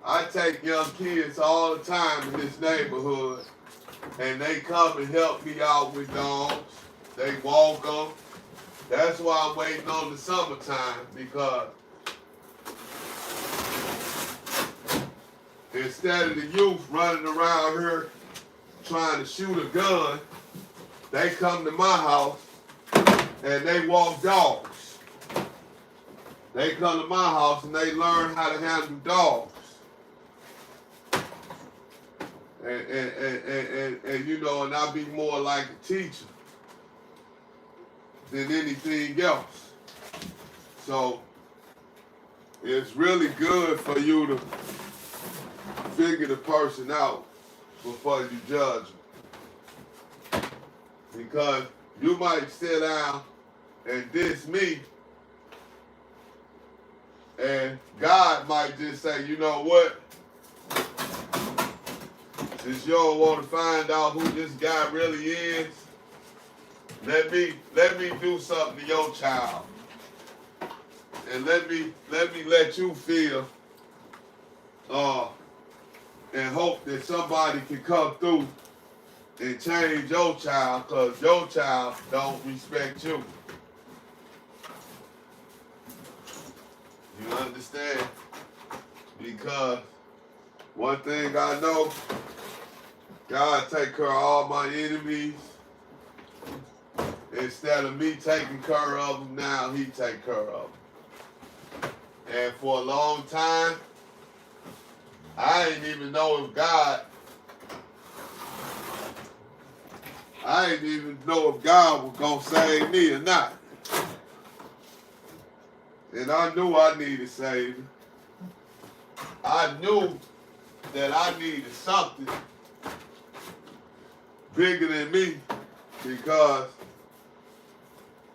Speaker 1: I take young kids all the time in this neighborhood, and they come and help me out with dogs. They walk them. That's why I'm waiting on the summertime, because instead of the youth running around here trying to shoot a gun, they come to my house and they walk dogs. They come to my house and they learn how to handle dogs. And you know, and I'll be more like a teacher than anything else. So it's really good for you to figure the person out before you judge them. Because you might sit down and diss me, and God might just say, you know what? Since you don't want to find out who this guy really is, let me do something to your child. And let me let you feel and hope that somebody can come through and change your child, because your child don't respect you. You understand? Because one thing I know, God take care of all my enemies. Instead of me taking care of them, now he take care of them. And for a long time, I didn't even know if God was going to save me or not. And I knew I needed saving. I knew that I needed something bigger than me, because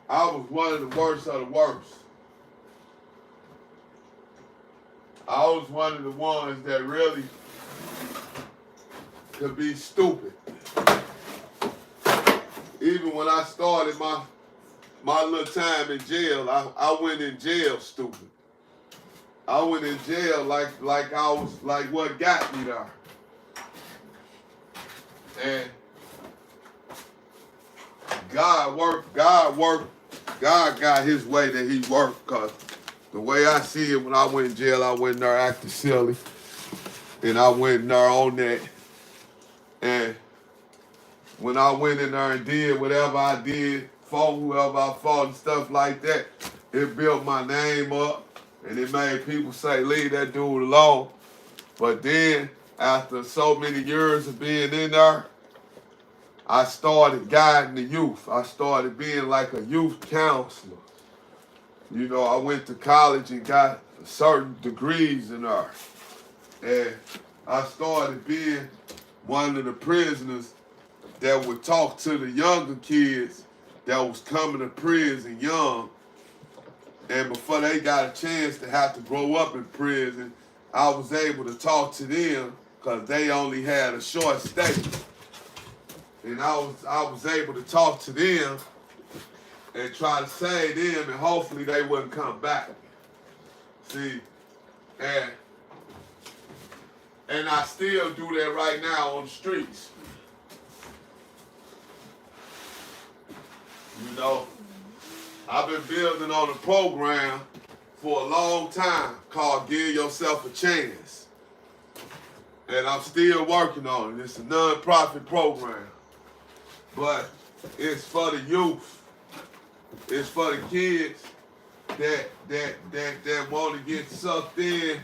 Speaker 1: I was one of the worst of the worst. I was one of the ones that really could be stupid. Even when I started my little time in jail, I went in jail stupid. I went in jail like I was like what got me there. And God got his way that he worked, because the way I see it, when I went in jail, I went in there acting silly. And I went in there on that. And when I went in there and did whatever I did, fought whoever I fought and stuff like that, it built my name up. And it made people say, leave that dude alone. But then, after so many years of being in there, I started guiding the youth. I started being like a youth counselor. You know, I went to college and got certain degrees in there. And I started being one of the prisoners that would talk to the younger kids that was coming to prison young. And before they got a chance to have to grow up in prison, I was able to talk to them because they only had a short stay. And I was able to talk to them and try to save them, and hopefully they wouldn't come back. See, and I still do that right now on the streets. You know, I've been building on a program for a long time called Give Yourself a Chance. And I'm still working on it. It's a non-profit program. But it's for the youth. It's for the kids that want to get sucked in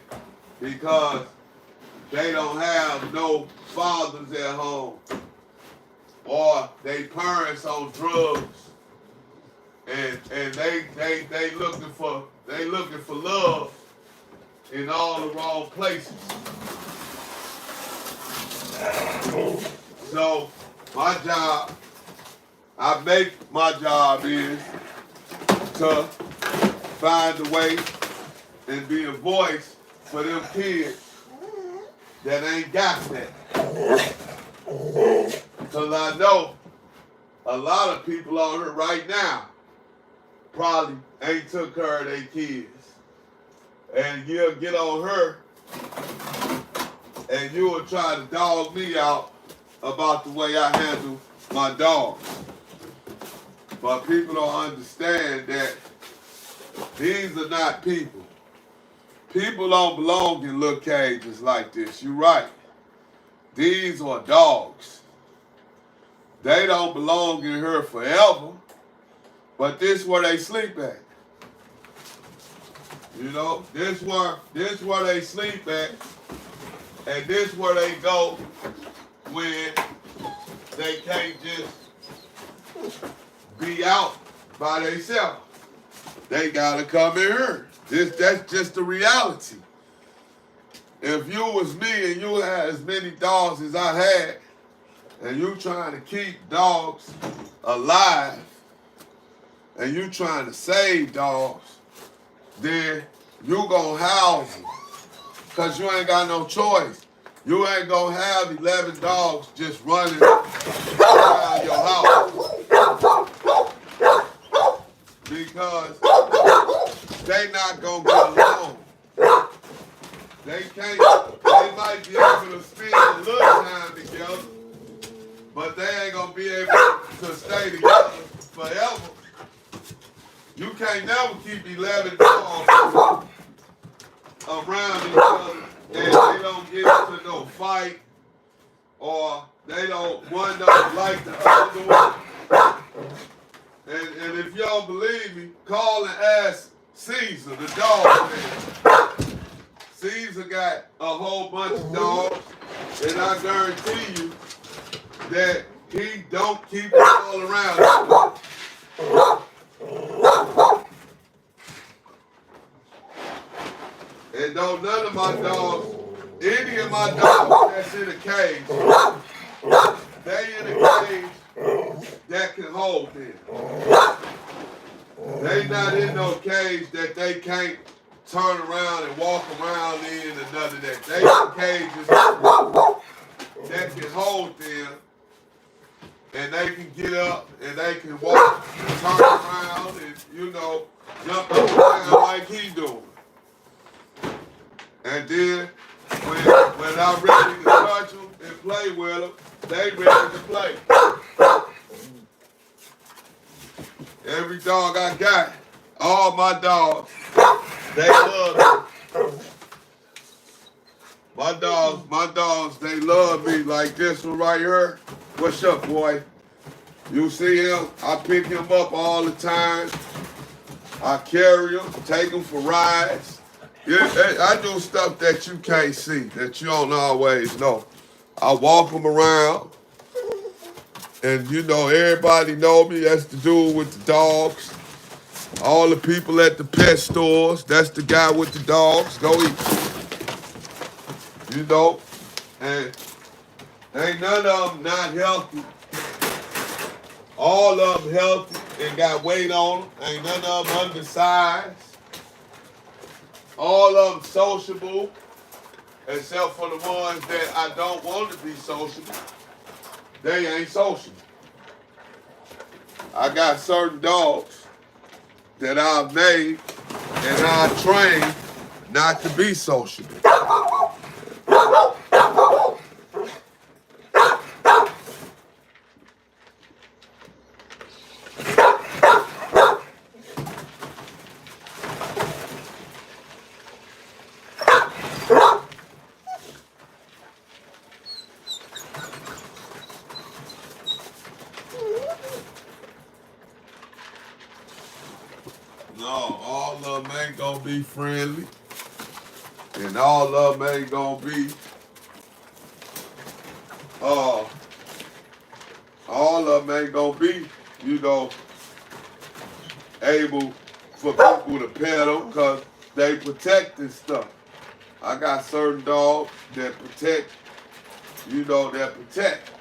Speaker 1: because they don't have no fathers at home, or they parents on drugs, and they looking for love in all the wrong places. So my job is to find a way and be a voice for them kids that ain't got that. Because I know a lot of people on here right now probably ain't took care of their kids. And you'll get on her and you will try to dog me out about the way I handle my dogs. But people don't understand that these are not people. People don't belong in little cages like this. You're right. These are dogs. They don't belong in here forever, but this is where they sleep at. You know, this where they sleep at, and this where they go when they can't just be out by themselves. They gotta come in here. That's just the reality. If you was me and you had as many dogs as I had, and you trying to keep dogs alive, and you trying to save dogs, then you gonna house them. Because you ain't got no choice. You ain't gonna have 11 dogs just running around your house. Because they not gonna get along. They might be able to spend a little time together, but they ain't gonna be able to stay together forever. You can't never keep 11 dogs around each other and they don't get into no fight, or one don't like the other one. And if y'all believe me, call and ask Caesar, the dog man. Caesar got a whole bunch of dogs, and I guarantee you that he don't keep them all around. And don't none of my dogs, any of my dogs that's in a cage, they in a cage that can hold them. They not in no cage that they can't turn around and walk around in and none of that. They in cages that can hold them, and they can get up and they can walk, turn around, and jump up and down like he doing. And then when I'm ready to touch them and play with them, they ready to play. Every dog I got, all my dogs, they love me. My dogs, they love me like this one right here. What's up, boy? You see him? I pick him up all the time. I carry him, take him for rides. Yeah, I do stuff that you can't see, that you don't always know. I walk them around, and everybody know me. That's the dude with the dogs. All the people at the pet stores, that's the guy with the dogs. Go eat. And ain't none of them not healthy. All of them healthy and got weight on them. Ain't none of them undersized. All of them sociable, except for the ones that I don't want to be sociable. They ain't sociable. I got certain dogs that I've made and I've trained not to be sociable. ain't gonna be friendly. And all of them ain't gonna be, all of them ain't gonna be, you know, able for people to pet them because they protect this stuff. I got certain dogs that protect, you know, that protect.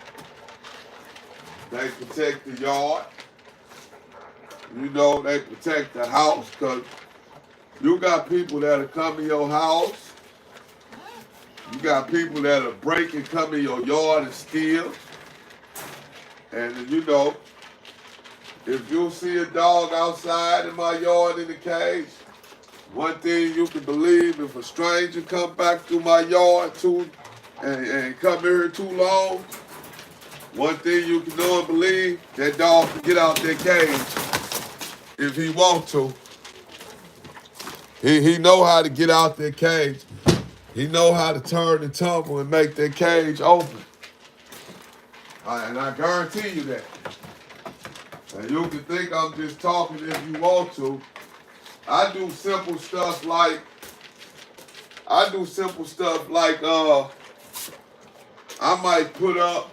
Speaker 1: They protect the yard. You know, they protect the house because you got people that'll come in your house. You got people that'll break and come in your yard and steal. And you know, if you see a dog outside in my yard in the cage, one thing you can believe, if a stranger come back through my yard and come here too long, one thing you can know and believe, that dog can get out that cage if he want to. He know how to get out that cage. He know how to turn and tumble and make that cage open. And I guarantee you that. And you can think I'm just talking if you want to. I do simple stuff like I might put up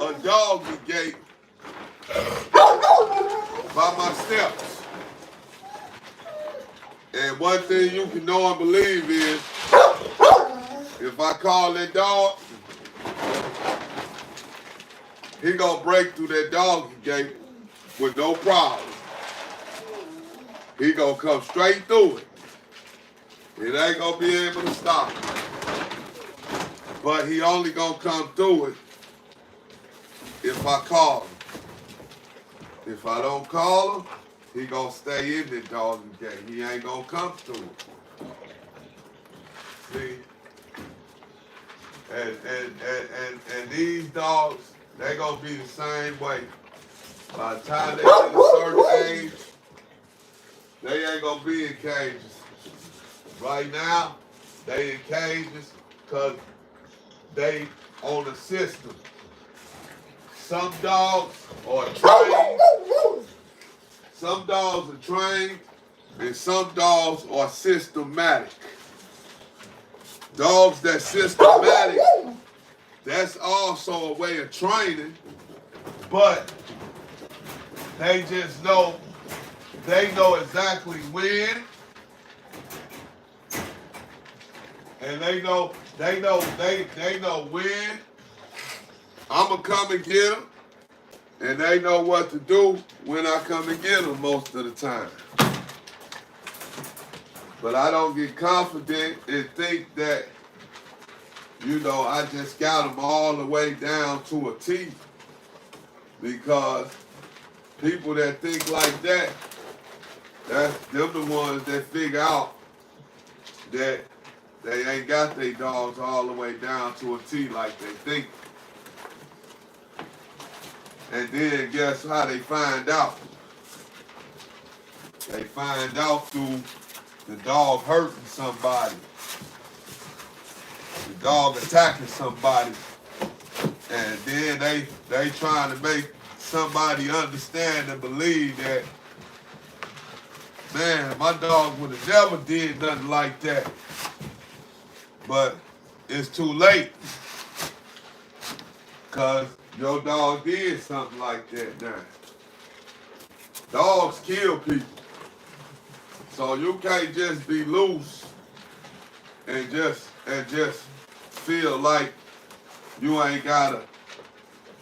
Speaker 1: a doggy gate by my steps. And one thing you can know and believe is, if I call that dog, he gonna break through that doggy gate with no problem. He gonna come straight through it. It ain't gonna be able to stop him. But he only gonna come through it if I call him. If I don't call him, he gonna stay in the doggy gate. He ain't gonna come through it. See? And these dogs, they gonna be the same way. By the time they get a certain age, they ain't gonna be in cages. Right now, they in cages because they on a system. Some dogs are trained. Some dogs are trained, and some dogs are systematic. Dogs that's systematic, that's also a way of training, but they just know, they know exactly when, and they know when I'm gonna come and get them, and they know what to do when I come and get them most of the time. But I don't get confident and think that, you know, I just got them all the way down to a T. Because people that think like that, they're the ones that figure out that they ain't got their dogs all the way down to a T like they think. And then guess how they find out? They find out through the dog hurting somebody, the dog attacking somebody, and then they trying to make somebody understand and believe that, man, my dog would have never did nothing like that. But it's too late, because your dog did something like that now. Dogs kill people. So you can't just be loose and just feel like you ain't gotta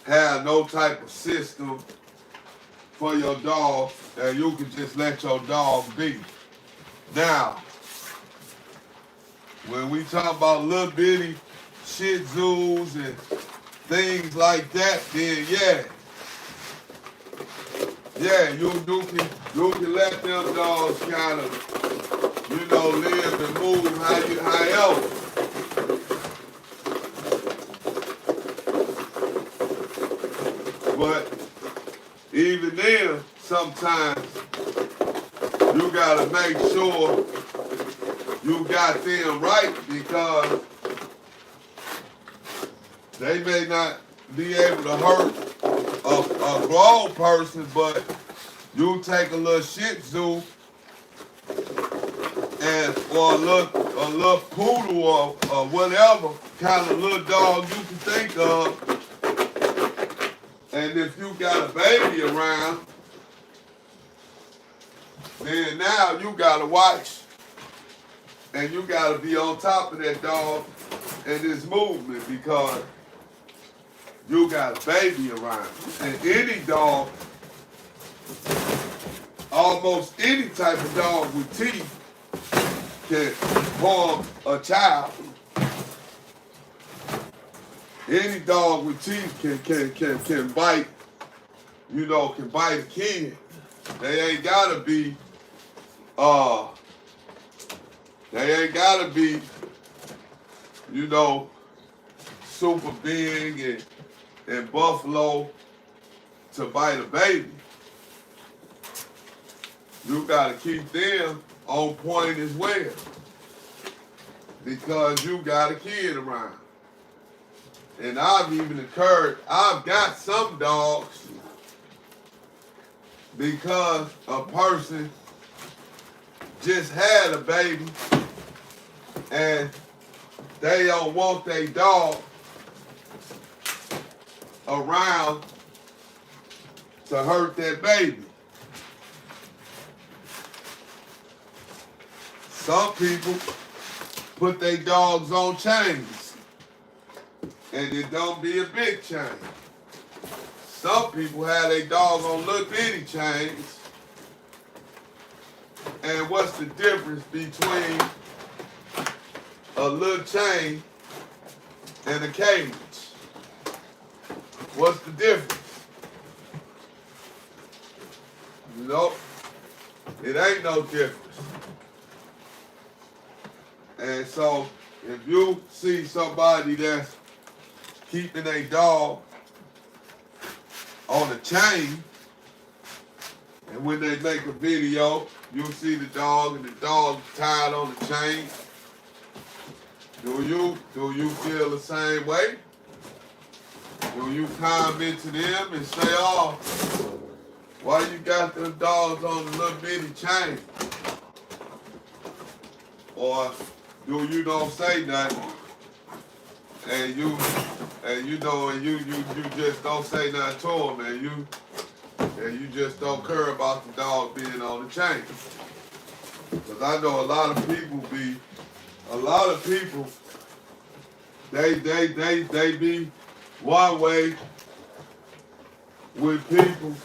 Speaker 1: have no type of system for your dog, and you can just let your dog be. Now, when we talk about little bitty Shih Tzus and things like that, then you can let them dogs kind of, you know, live and move however. But even then, sometimes you gotta make sure you got them right, because they may not be able to hurt a grown person, but you take a little Shih Tzu and or a little poodle or whatever kind of little dog you can think of, and if you got a baby around, then now you gotta watch and you gotta be on top of that dog and his movement because you got a baby around. And any dog, almost any type of dog with teeth can harm a child. Any dog with teeth can bite, can bite a kid. They ain't gotta be super big and buffalo to bite a baby. You gotta keep them on point as well because you got a kid around. And I've got some dogs because a person just had a baby and they don't want their dog around to hurt that baby. Some people put their dogs on chains and it don't be a big chain. Some people have their dogs on little bitty chains. And what's the difference between a little chain and a cage? What's the difference? It ain't no difference. And so if you see somebody that's keeping a dog on a chain, and when they make a video, you'll see the dog and the dog tied on the chain. Do you feel the same way? Do you comment to them and say, oh, why you got them dogs on the little bitty chain? Or do you don't say nothing and you just don't say nothing to them and you just don't care about the dog being on the chain? Because I know a lot of people, they be one way with people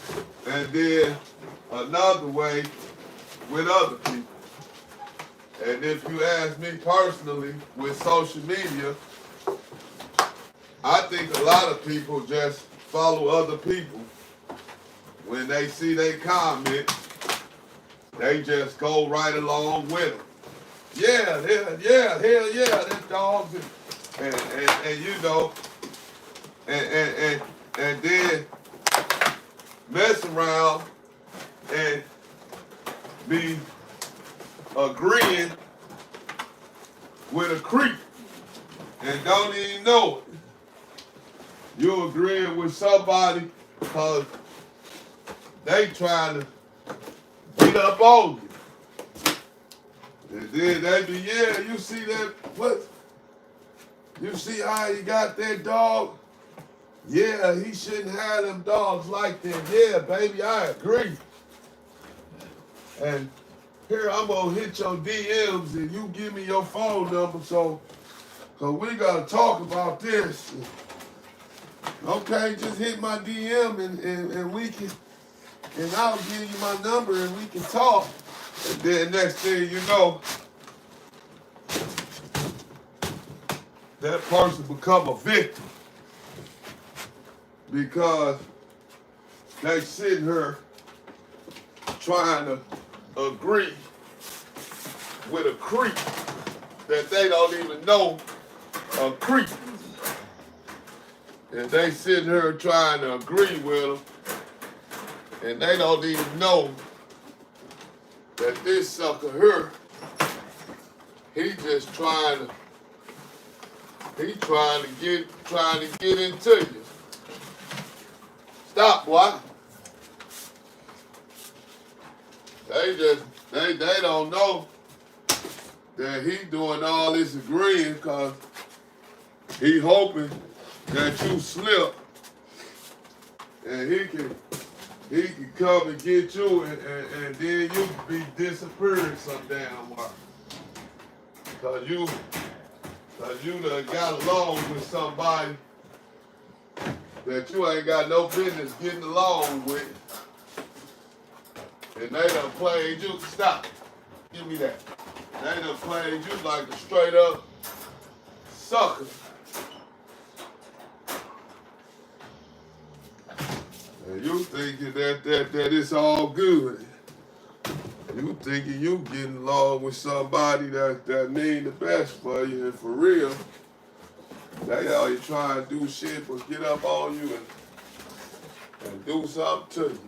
Speaker 1: and then another way with other people. And if you ask me personally, with social media, I think a lot of people just follow other people. When they see they comment, they just go right along with them. Yeah, hell yeah, that dog's and then mess around and be agreeing with a creep and don't even know it. You agreeing with somebody because they trying to beat up on you. And then they be, yeah, you see that, what? You see how he got that dog? Yeah, he shouldn't have them dogs like that. Yeah, baby, I agree. And here, I'm going to hit your DMs and you give me your phone number because we got to talk about this. Okay, just hit my DM and we can, and I'll give you my number and we can talk. And then next thing you know, that person become a victim because they sitting here trying to agree with a creep that they don't even know a creep. And they sitting here trying to agree with them and they don't even know that this sucker here, he just trying to get into you. Stop, boy. They don't know that he doing all this agreeing because he hoping that you slip and he can come and get you and then you be disappearing some damn way. Cause you done got along with somebody that you ain't got no business getting along with. And they done played you. Stop. Give me that. They done played you like a straight up sucker. And you thinking that it's all good. You thinking you getting along with somebody that mean the best for you, and for real, they all you trying to do shit but get up on you and do something to you.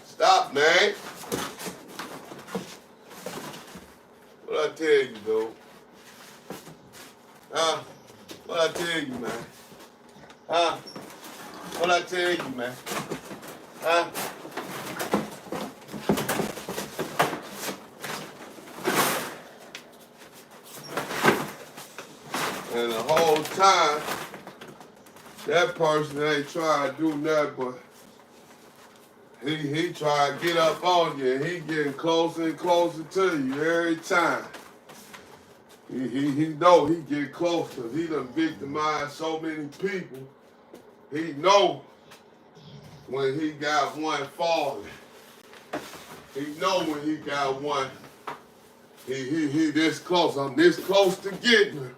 Speaker 1: Stop, man. What I tell you, though? Huh? What I tell you, man? Huh? What I tell you, man? Huh? And the whole time, that person ain't trying to do nothing but he try to get up on you, and he getting closer and closer to you every time. He know he get close because he done victimized so many people. He know when he got one falling. He know when he got one. He this close. I'm this close to getting her.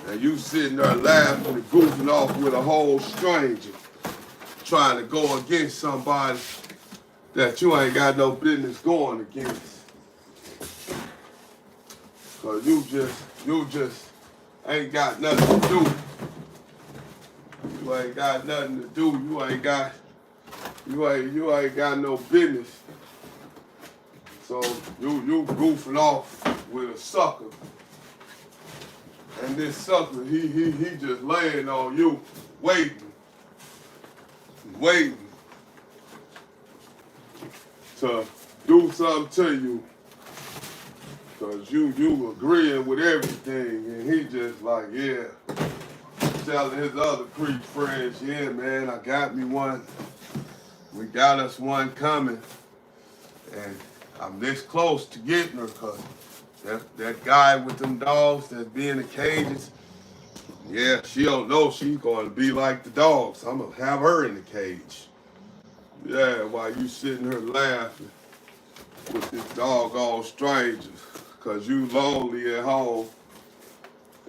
Speaker 1: And you sitting there laughing and goofing off with a whole stranger, trying to go against somebody that you ain't got no business going against. Cause you just ain't got nothing to do. You ain't got nothing to do. You ain't got no business. So you goofing off with a sucker. And this sucker, he just laying on you, waiting to do something to you. Cause you agreeing with everything, and he just like, yeah, telling his other creep friends, yeah, man, I got me one. We got us one coming, and I'm this close to getting her, cause that guy with them dogs that be in the cages, yeah, she don't know she's gonna be like the dogs. I'm gonna have her in the cage. Yeah, while you sitting here laughing with this doggone strangers, cause you lonely at home,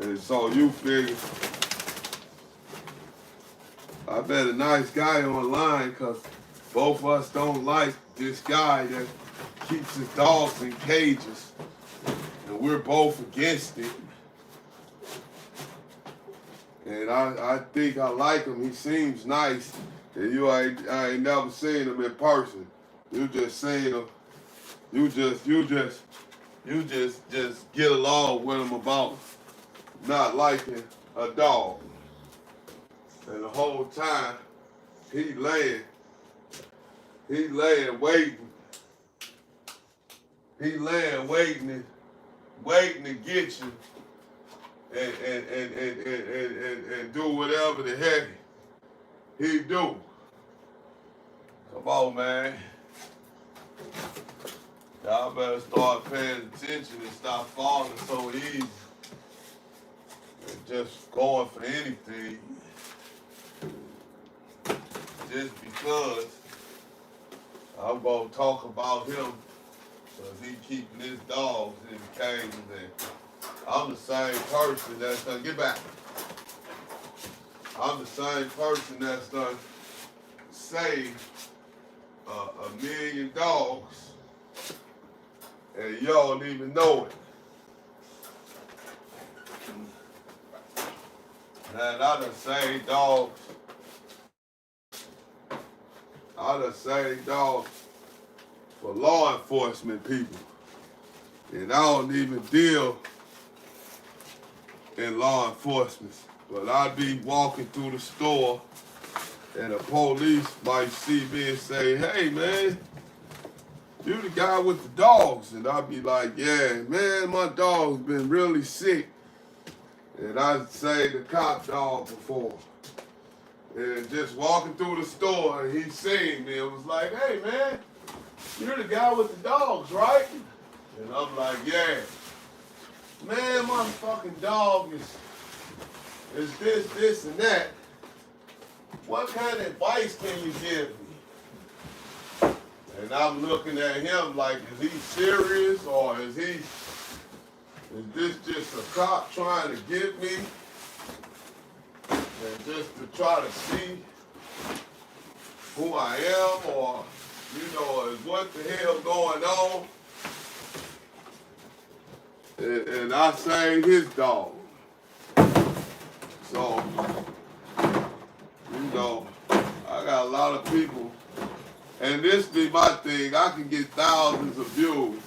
Speaker 1: and so you figure, I bet a nice guy online, cause both of us don't like this guy that keeps his dogs in cages, and we're both against it. And I think I like him. He seems nice. And I ain't never seen him in person. You just seen him. You just get along with him about not liking a dog. And the whole time he laying waiting. He laying waiting to get you and do whatever the heck he do. Come on, man. Y'all better start paying attention and stop falling so easy and just going for anything just because I'm gonna talk about him because he keeping his dogs in the cages, and I'm the same person that's gonna get back. I'm the same person that's gonna save $1 million dogs, and y'all don't even know it. And I done saved dogs. I done saved dogs for law enforcement people. And I don't even deal in law enforcement. But I'd be walking through the store and the police might see me and say, hey man, you the guy with the dogs. And I'd be like, yeah, man, my dog's been really sick. And I'd say the cop dog before. And just walking through the store, and he seen me and was like, hey man, you're the guy with the dogs, right? And I'm like, yeah. Man, my fucking dog is this, and that. What kind of advice can you give me? And I'm looking at him like, is he serious, or is this just a cop trying to get me? And just to try to see who I am, or, is what the hell going on? And I saved his dog. So, I got a lot of people, and this be my thing, I can get thousands of views.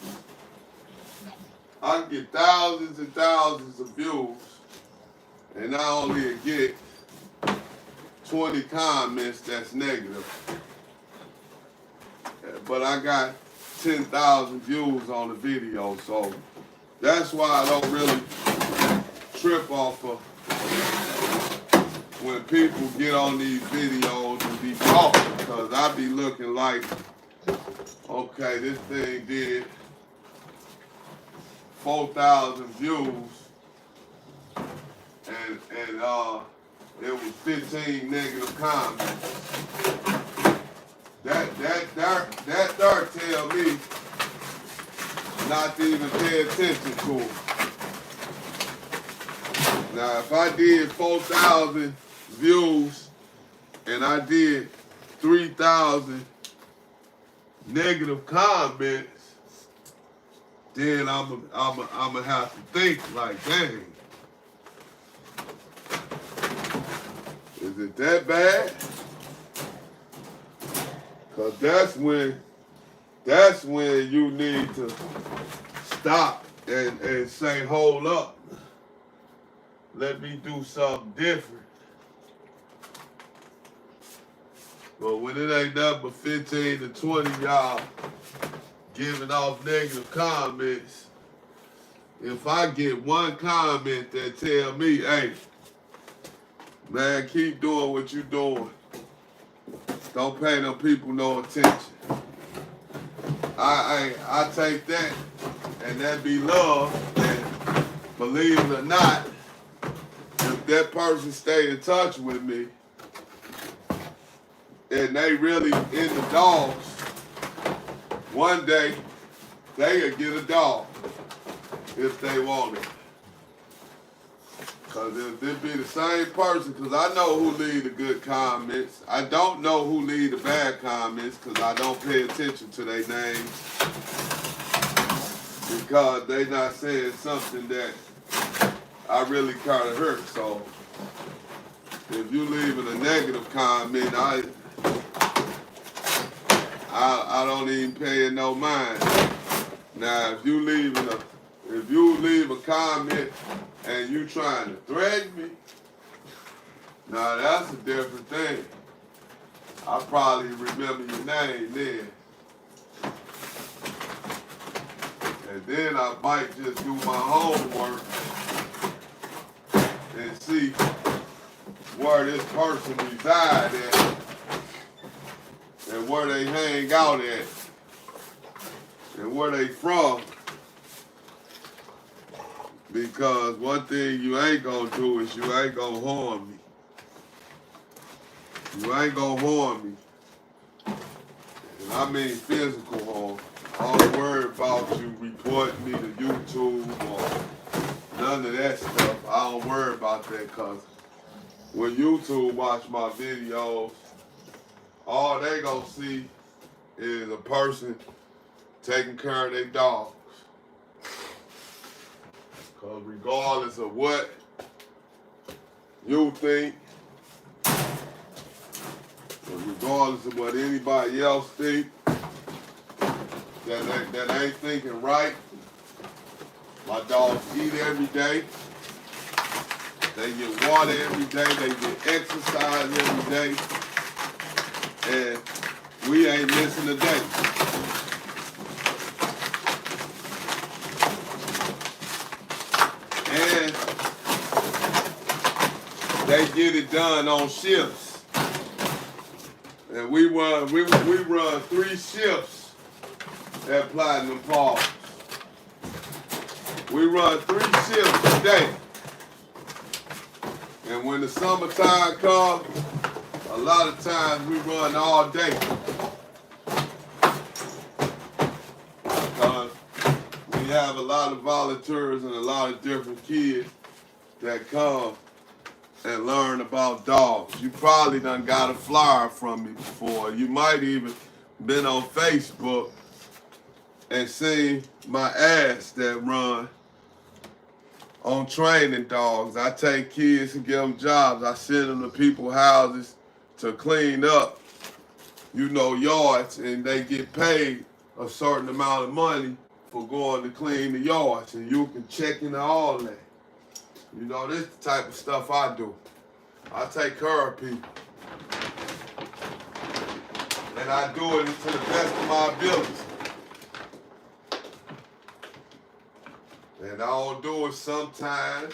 Speaker 1: I can get thousands and thousands of views, and I only get 20 comments that's negative. But I got 10,000 views on the video, so that's why I don't really trip off of when people get on these videos and be talking, because I be looking like, okay, this thing did 4,000 views, and it was 15 negative comments. That there tell me not to even pay attention to it. Now, if I did 4,000 views and I did 3,000 negative comments, then I'm gonna have to think like, dang, is it that bad? Cause that's when you need to stop and say, hold up, let me do something different. But when it ain't nothing but 15 to 20 y'all giving off negative comments, if I get one comment that tell me, hey, man, keep doing what you doing, don't pay them people no attention, I take that, and that be love. And believe it or not, if that person stay in touch with me and they really into dogs, one day they'll get a dog if they want it. Because if it be the same person, because I know who leave the good comments. I don't know who leave the bad comments because I don't pay attention to their names. Because they not saying something that I really kind of hurt. So if you leaving a negative comment, I don't even pay it no mind. Now, if you leave a comment and you trying to threaten me, now that's a different thing. I probably remember your name then. And then I might just do my homework and see where this person reside at and where they hang out at and where they from. Because one thing you ain't gonna do is you ain't gonna harm me. You ain't gonna harm me. And I mean physical harm. I don't worry about you reporting me to YouTube or none of that stuff. I don't worry about that, because when YouTube watch my videos, all they gonna see is a person taking care of their dogs. Because regardless of what you think, or regardless of what anybody else think, that ain't thinking right, my dogs eat every day. They get water every day. They get exercise every day. we ain't missing a day. And they get it done on shifts. And we run 3 shifts at Platinum Palms. We run 3 shifts a day. And when the summertime comes, a lot of times we run all day. Because we have a lot of volunteers and a lot of different kids that come and learn about dogs. You probably done got a flyer from me before. You might even been on Facebook and seen my ads that run on training dogs. I take kids and give them jobs. I send them to people's houses to clean up, yards, and they get paid a certain amount of money for going to clean the yards, and you can check into all that. This is the type of stuff I do. I take care of people. And I do it to the best of my ability. And I don't do it sometimes.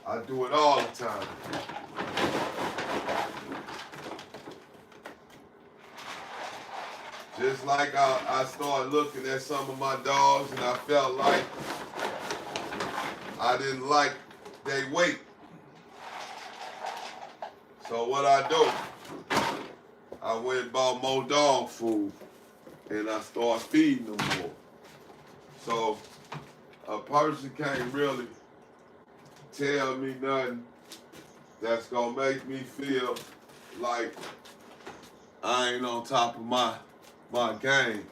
Speaker 1: I do it all the time. Just like I started looking at some of my dogs and I felt like I didn't like their weight. So what I do, I went and bought more dog food and I started feeding them more. So a person can't really tell me nothing that's gonna make me feel like I ain't on top of my game,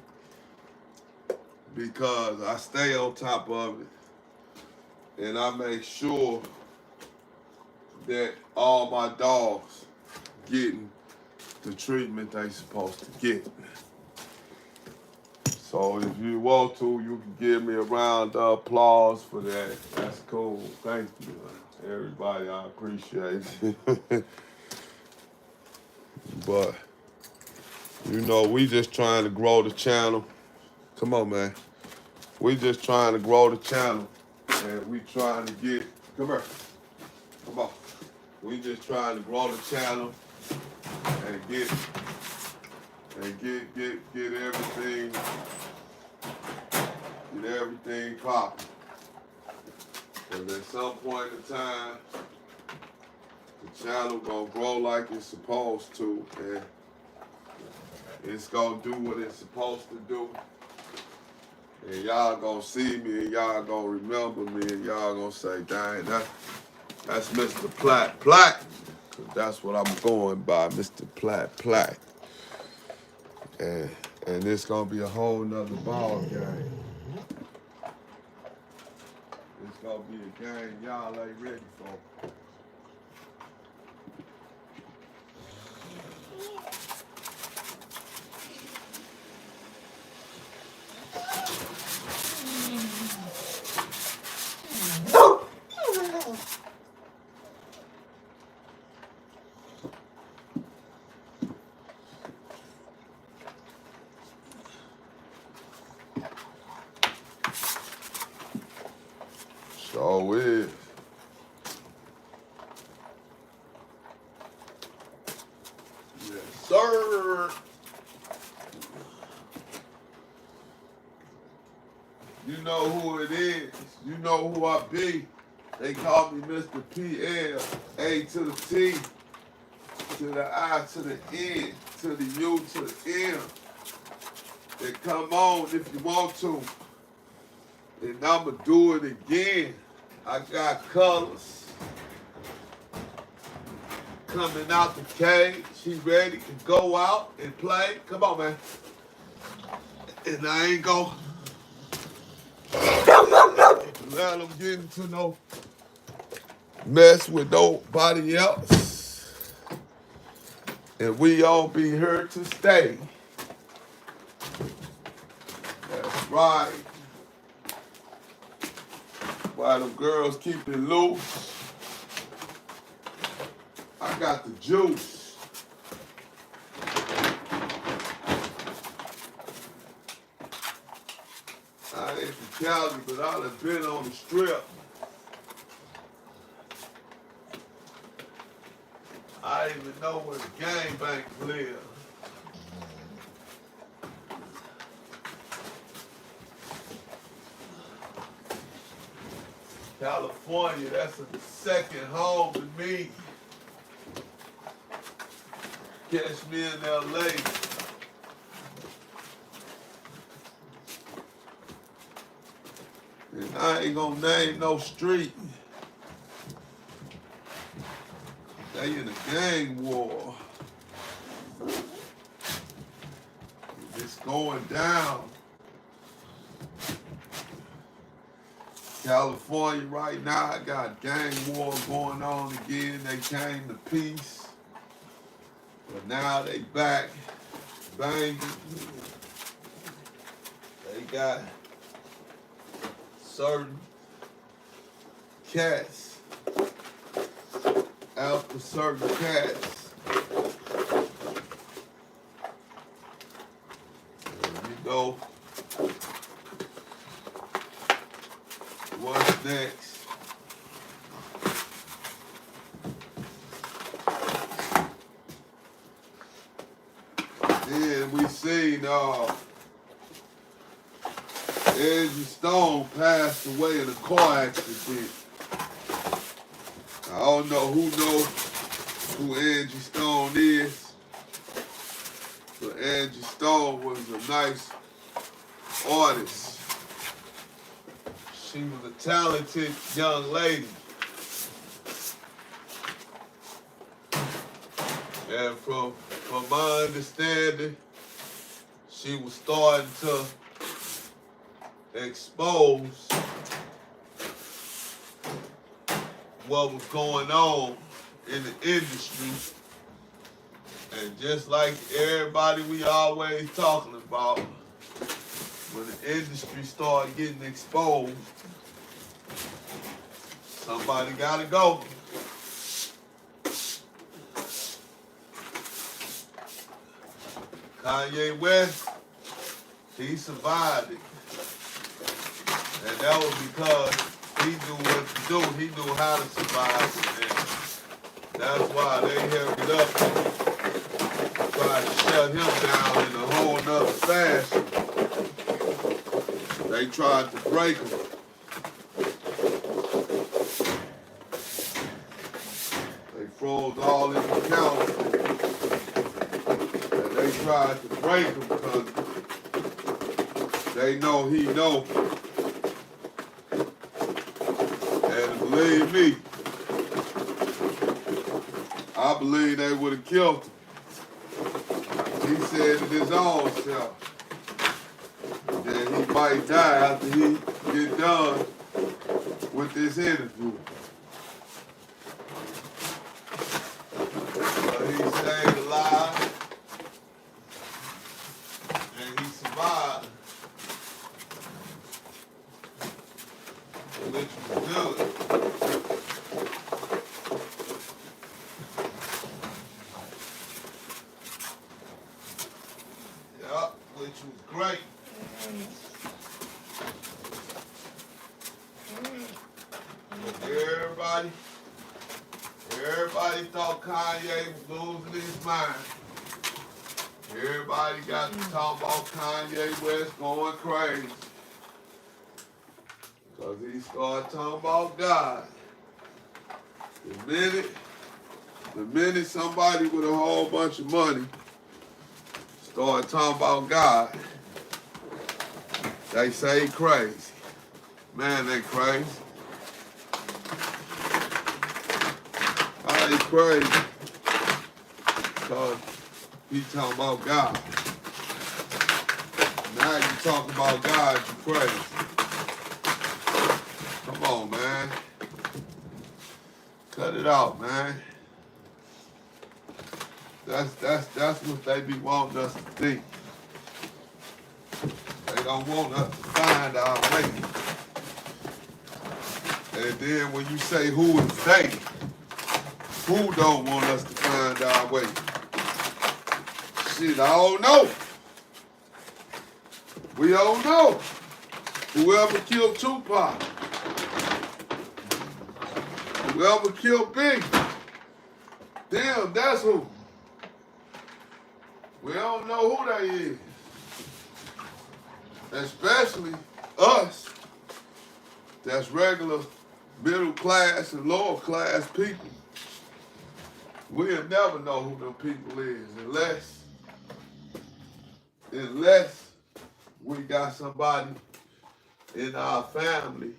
Speaker 1: because I stay on top of it and I make sure that all my dogs getting the treatment they supposed to get. So if you want to, you can give me a round of applause for that. That's cool. Thank you, everybody. I appreciate it. But, we just trying to grow the channel. Come on, man. We just trying to grow the channel. And we trying to get, come here. Come on. We just trying to grow the channel and get everything popping. And at some point in time, the channel gonna grow like it's supposed to, and it's gonna do what it's supposed to do. And y'all gonna see me, and y'all gonna remember me, and y'all gonna say, dang, that's Mr. Platt. 'Cause that's what I'm going by, Mr. Platt. And it's gonna be a whole nother ball game. It's gonna be a game y'all ain't ready for. So is. Yes, sir. You know who it is. You know who I be. They call me Mr. PL. A to the T, to the I, to the N, to the U, to the M. Then come on if you want to. And I'ma do it again. I got colors coming out the cage. She ready to go out and play. Come on, man. And I ain't gonna let them get into no mess with nobody else. And we all be here to stay. That's right. While them girls keep it loose, I got the juice. Cali, but I done been on the strip. I didn't even know where the game bank lived. California, that's a second home to me. Catch me in LA. And I ain't gonna name no street. They in a gang war. It's going down. California right now, I got gang war going on again. They came to peace, but now they back banging. They got certain cats after certain cats. You know what's next? Then we seen Angie Stone passed away in a car accident. I don't know who Angie Stone is, but Angie Stone was a nice artist. She was a talented young lady. And from my understanding, she was starting to expose what was going on in the industry. And just like everybody we always talking about, when the industry started getting exposed, somebody gotta go. Kanye West, he survived it. And that was because he knew what to do. He knew how to survive it. And that's why they hurried up and tried to shut him down in a whole nother fashion. They tried to break him. They froze all his accounts. And they tried to break him because they know he know. And believe me, I believe they would have killed him. He said to his own self that he might die after he get done with this interview. But he stayed alive and he survived, which was good. Yeah, which was great. Everybody thought Kanye was losing his mind. Everybody got to talk about Kanye West going crazy. Because he started talking about God. The minute somebody with a whole bunch of money started talking about God, they say crazy. Man, they crazy. How they crazy? Because he talking about God. Now you talking about God, you crazy. Come on, man. Cut it out, man. That's what they be wanting us to think. They don't want us to find our way. And then when you say who is they, who don't want us to find our way? Shit, I don't know. We don't know. Whoever killed Tupac, whoever killed Biggie, them, that's who. We don't know who they is. Especially us, that's regular middle class and lower class people. We'll never know who them people is unless we got somebody in our family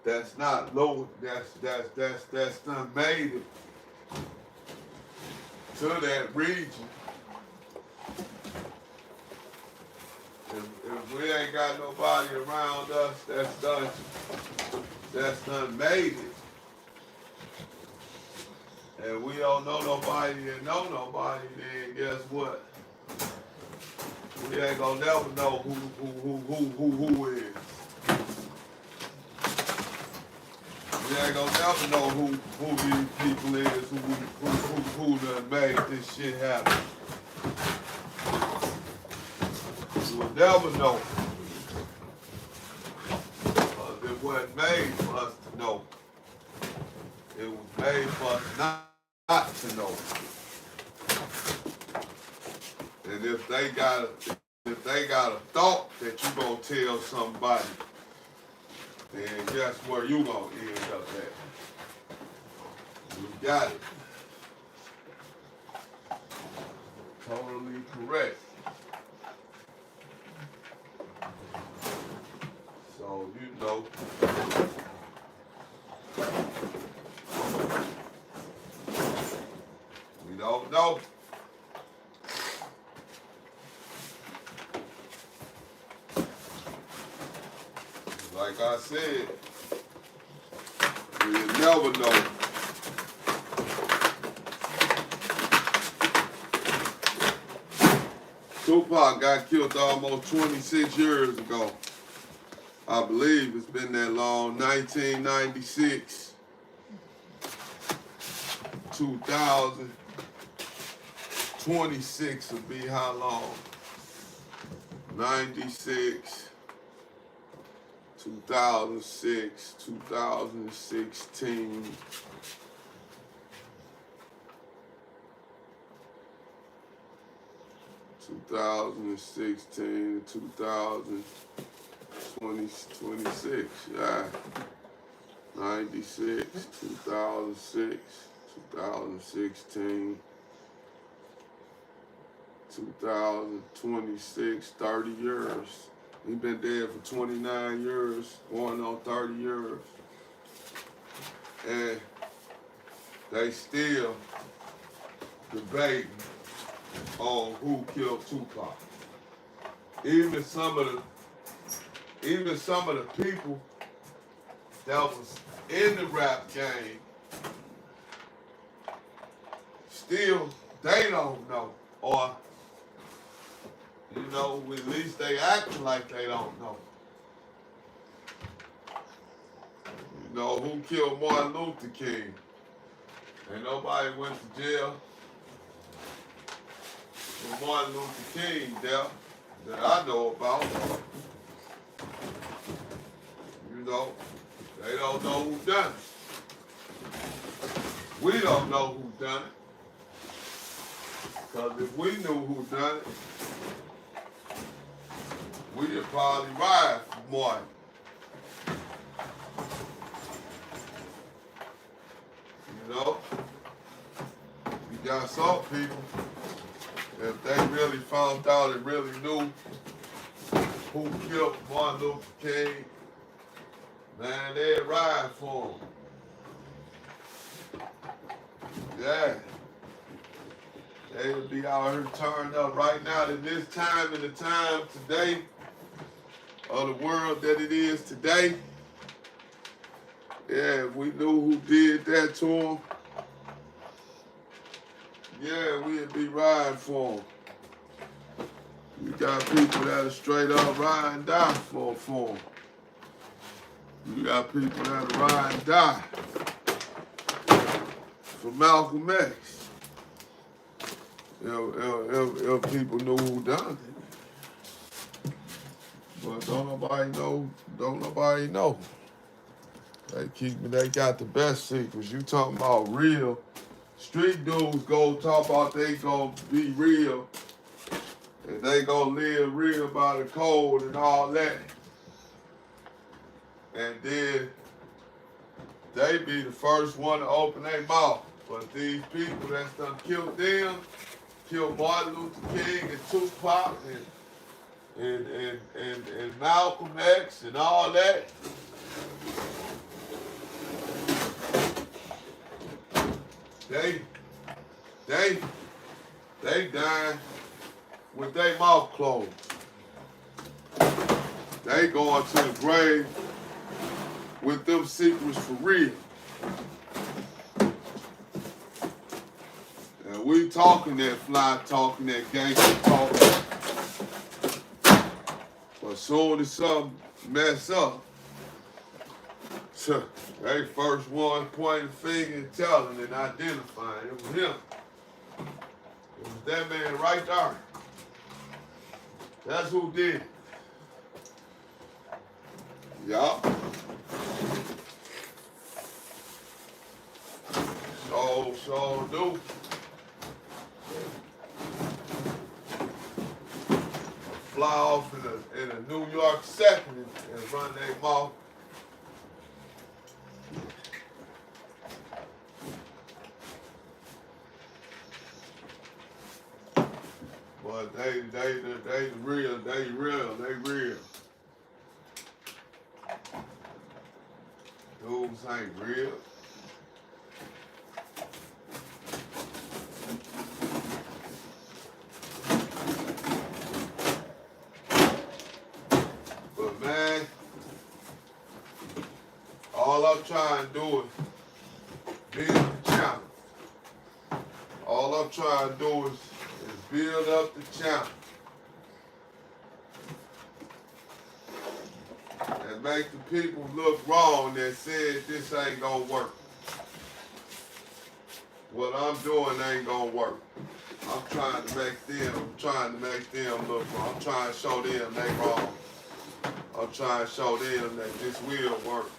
Speaker 1: that's not low, that's done made it to that region. If we ain't got nobody around us that's done made it, and we don't know nobody that know nobody, then guess what? We ain't gonna never know who is. We ain't gonna never know who these people is, who done made this shit happen. We'll never know. It wasn't made for us to know. It was made for us not to know. And if they got a thought that you gonna tell somebody, then guess where you gonna end up at? You got it. Totally correct. So, you know, we don't know. Like I said, we'll never know. Tupac got killed almost 26 years ago. I believe it's been that long, 1996, 2000, 26 will be how long? 96, 2006, 2016, 2016, 2026, yeah. 96, 2006, 2016, 2026, 30 years. He been dead for 29 years, going on 30 years. And they still debating on who killed Tupac. Even some of the people that was in the rap game, still they don't know, or you know, at least they acting like they don't know. You know, who killed Martin Luther King? Ain't nobody went to jail for Martin Luther King death that I know about. You know, they don't know who done it. We don't know who done it. Because if we knew who done it, we'd probably ride for Martin. You know? You got some people, if they really found out and really knew who killed Martin Luther King, man, they'd ride for him. Yeah. They would be out here turned up right now in this time, in the time today of the world that it is today. Yeah, if we knew who did that to him, yeah, we'd be riding for him. You got people that are straight up ride and die for him. You got people that are ride and die for Malcolm X. If people knew who done it. But don't nobody know. They got the best secrets. You talking about real. Street dudes go talk about they gonna be real. And they gonna live real by the code and all that. And then they be the first one to open their mouth. But these people that's done killed them, killed Martin Luther King and Tupac and Malcolm X and all that. They dying with their mouth closed. They going to the grave with them secrets for real. And we talking that fly talking, that gangster talking. But soon as something mess up, they first one pointing the finger and telling and identifying. It was him. It was that man right there. That's who did it. Yup. So do. Fly off in a New York second and run their mouth. But they real. Dudes ain't real. But man, all I'm trying to do is build the channel. All I'm trying to do is build up the channel. And make the people look wrong that said this ain't gonna work. What I'm doing ain't gonna work. I'm trying to make them look wrong. I'm trying to show them they wrong. I'm trying to show them that this will work.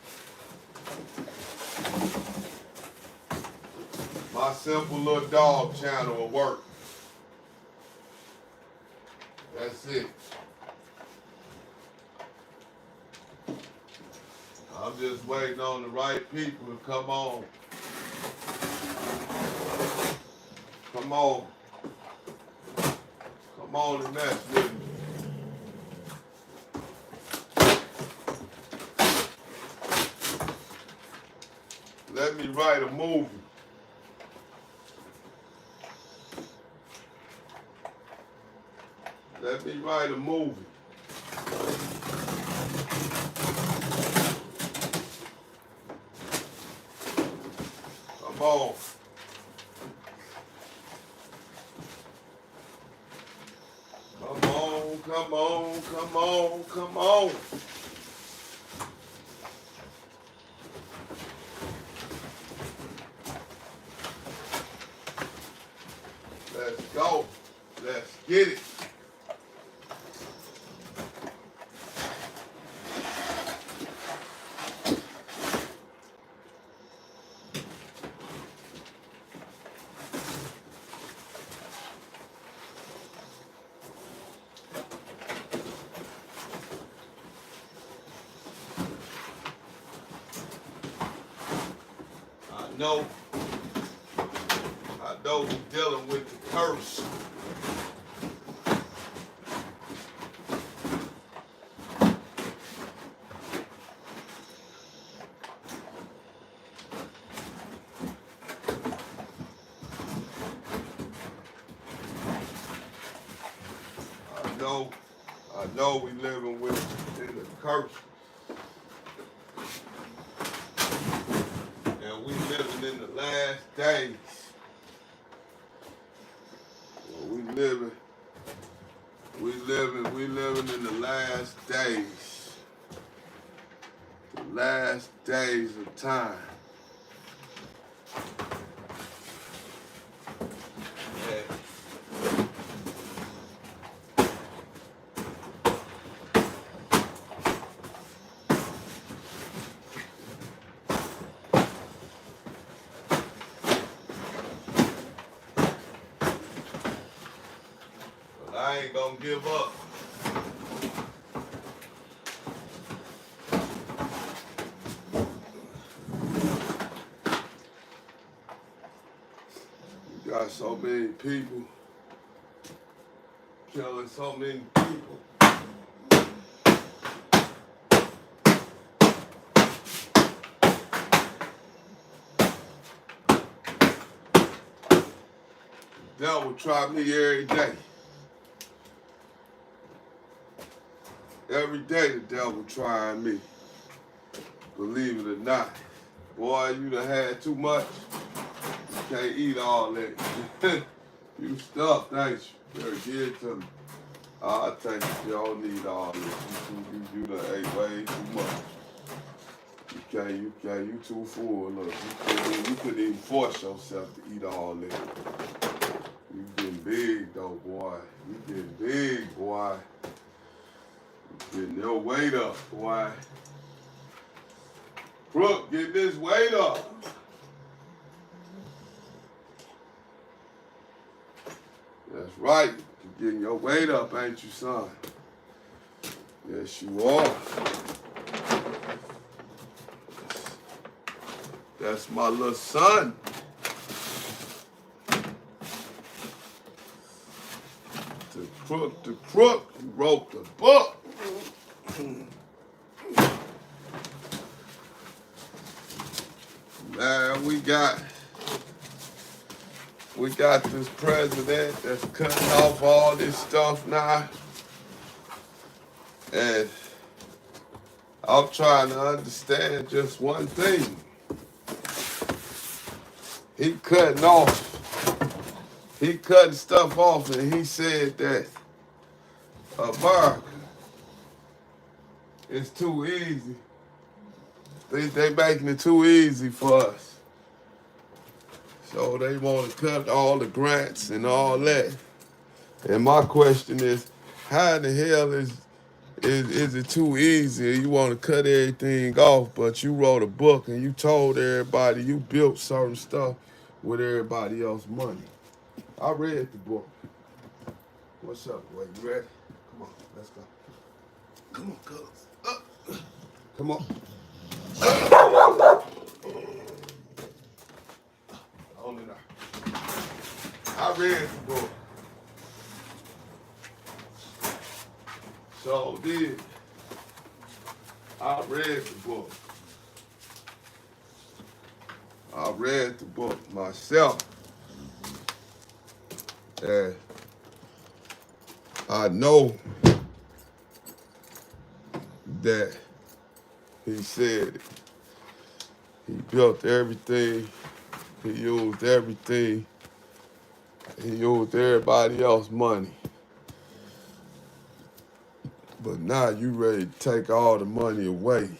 Speaker 1: My simple little dog channel will work. That's it. I'm just waiting on the right people to come on. Come on. Come on and mess with me. Let me write a movie. Let me write a movie. Come on. Come on. Let's go. Let's get it. I know we're dealing with the curse. I know we living in the curse. And we living in the last days. We living in the last days. The last days of time. I ain't gonna give up. We got so many people killing so many people. The devil try me every day. Every day the devil trying me. Believe it or not. Boy, you done had too much. You can't eat all that. You stuffed, ain't you? Better give it to me. I think you don't need all this. You done ate way too much. You too full. Look, you couldn't even force yourself to eat all that. You getting big though, boy. You getting big, boy. You getting your weight up, boy. Brooke, get this weight up. That's right. You're getting your weight up, ain't you, son? Yes, you are. That's my little son. The crook who wrote the book. Man, we got this president that's cutting off all this stuff now. And I'm trying to understand just one thing. He cutting stuff off, and he said that America is too easy. They making it too easy for us. So they want to cut all the grants and all that. And my question is, how in the hell is it too easy? You want to cut everything off, but you wrote a book and you told everybody you built certain stuff with everybody else's money. I read the book. What's up, boy? You ready? Come on, let's go. Come on, cuz. Come on. Hold it up. I read the book. So did. I read the book. I read the book myself. And I know that he said it. He built everything. He used everything. He used everybody else's money. But now you ready to take all the money away.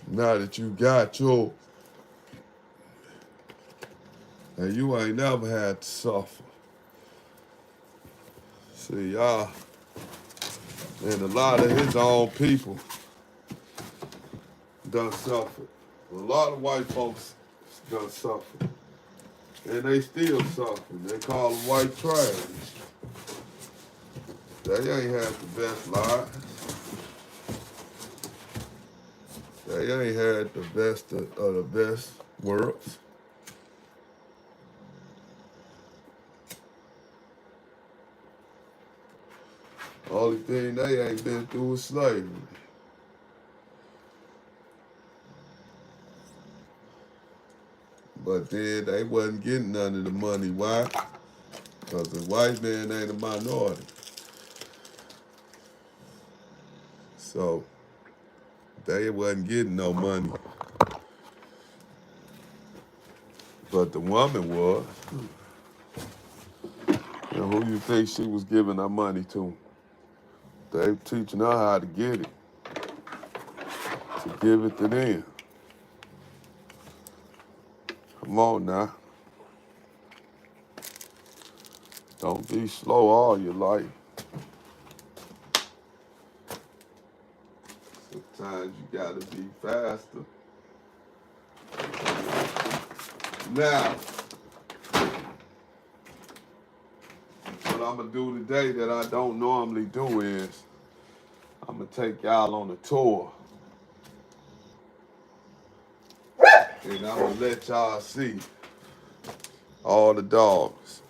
Speaker 1: Now that you got yours. And you ain't never had to suffer. See, y'all, and a lot of his own people done suffered. A lot of white folks done suffered. And they still suffering. They call them white trash. They ain't had the best lives. They ain't had the best of the best worlds. Only thing they ain't been through is slavery. But then they wasn't getting none of the money. Why? Because the white man ain't a minority. So they wasn't getting no money. But the woman was. And who you think she was giving her money to? They teaching her how to get it. To give it to them. Come on now. Don't be slow all your life. Sometimes you gotta be faster. Now, I'm gonna do today that I don't normally do is I'm gonna take y'all on a tour. And I'm gonna let y'all see all the dogs.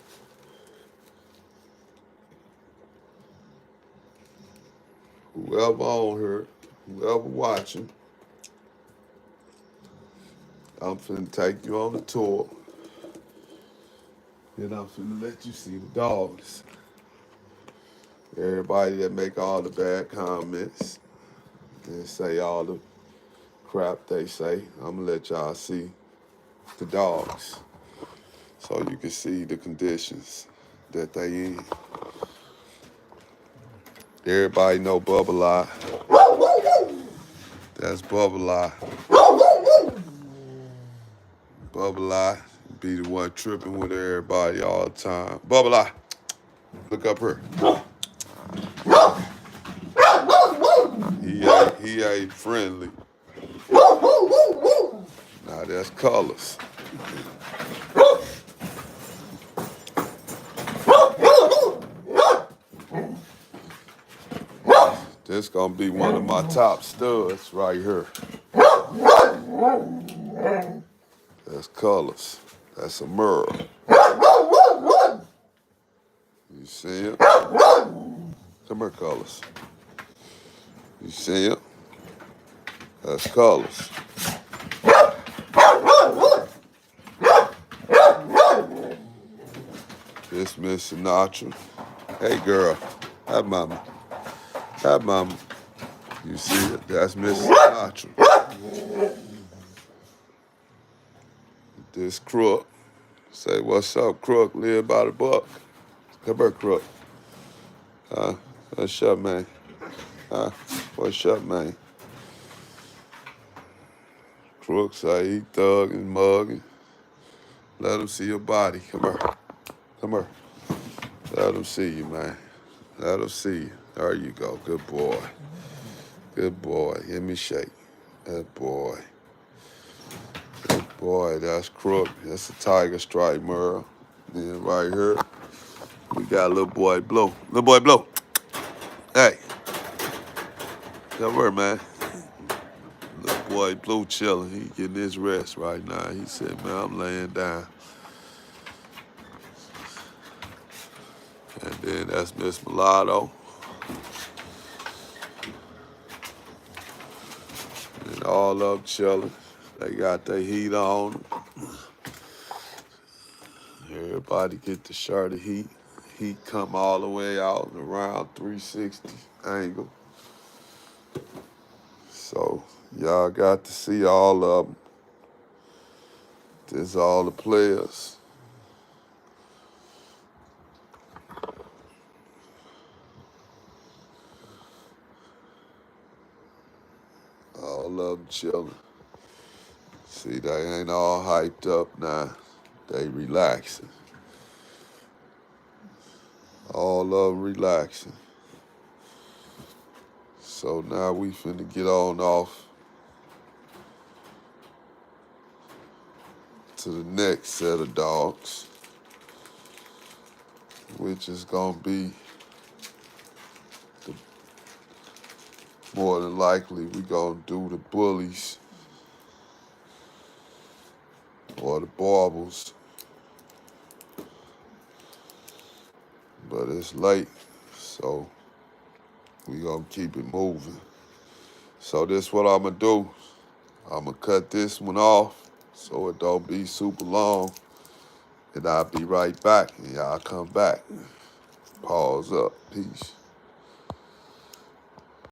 Speaker 1: Whoever on here, whoever watching, I'm finna take you on a tour. And I'm finna let you see the dogs. Everybody that make all the bad comments and say all the crap they say, I'm gonna let y'all see the dogs so you can see the conditions that they in. Everybody know Bubble Eye. That's Bubble Eye. Bubble Eye be the one tripping with everybody all the time. Bubble Eye, look up here. He ain't friendly. Now that's Colors. This gonna be one of my top studs right here. That's Colors. That's a Merle. You see him? Come here, Colors. You see him? That's Colors. This Miss Sinatra. Hey, girl. Hi, mama. Hi, mama. You see it? That's Miss Sinatra. This Crook. Say, what's up, Crook? Live by the buck. Come here, Crook. What's up, man? What's up, man? Crook say he thugging, mugging. Let him see your body. Come here. Come here. Let him see you, man. Let him see you. There you go. Good boy. Good boy. Give me a shake. Good boy. Good boy. That's Crook. That's a tiger stripe Merle. Then right here, we got little boy Blue. Little boy Blue. Hey. Come here, man. Little boy Blue chilling. He getting his rest right now. He said, man, I'm laying down. And then that's Miss Mulatto. And all of them chilling. They got their heat on. Everybody get the shirt of heat. Heat come all the way out and around 360 angle. So y'all got to see all of them. This all the players. All of them chilling. See, they ain't all hyped up now. They relaxing. All of them relaxing. So now we finna get on off to the next set of dogs, which is gonna be more than likely we gonna do the bullies or the baubles. But it's late, so we gonna keep it moving. So this what I'm gonna do. I'm gonna cut this one off so it don't be super long. And I'll be right back and y'all come back. Pause up. Peace.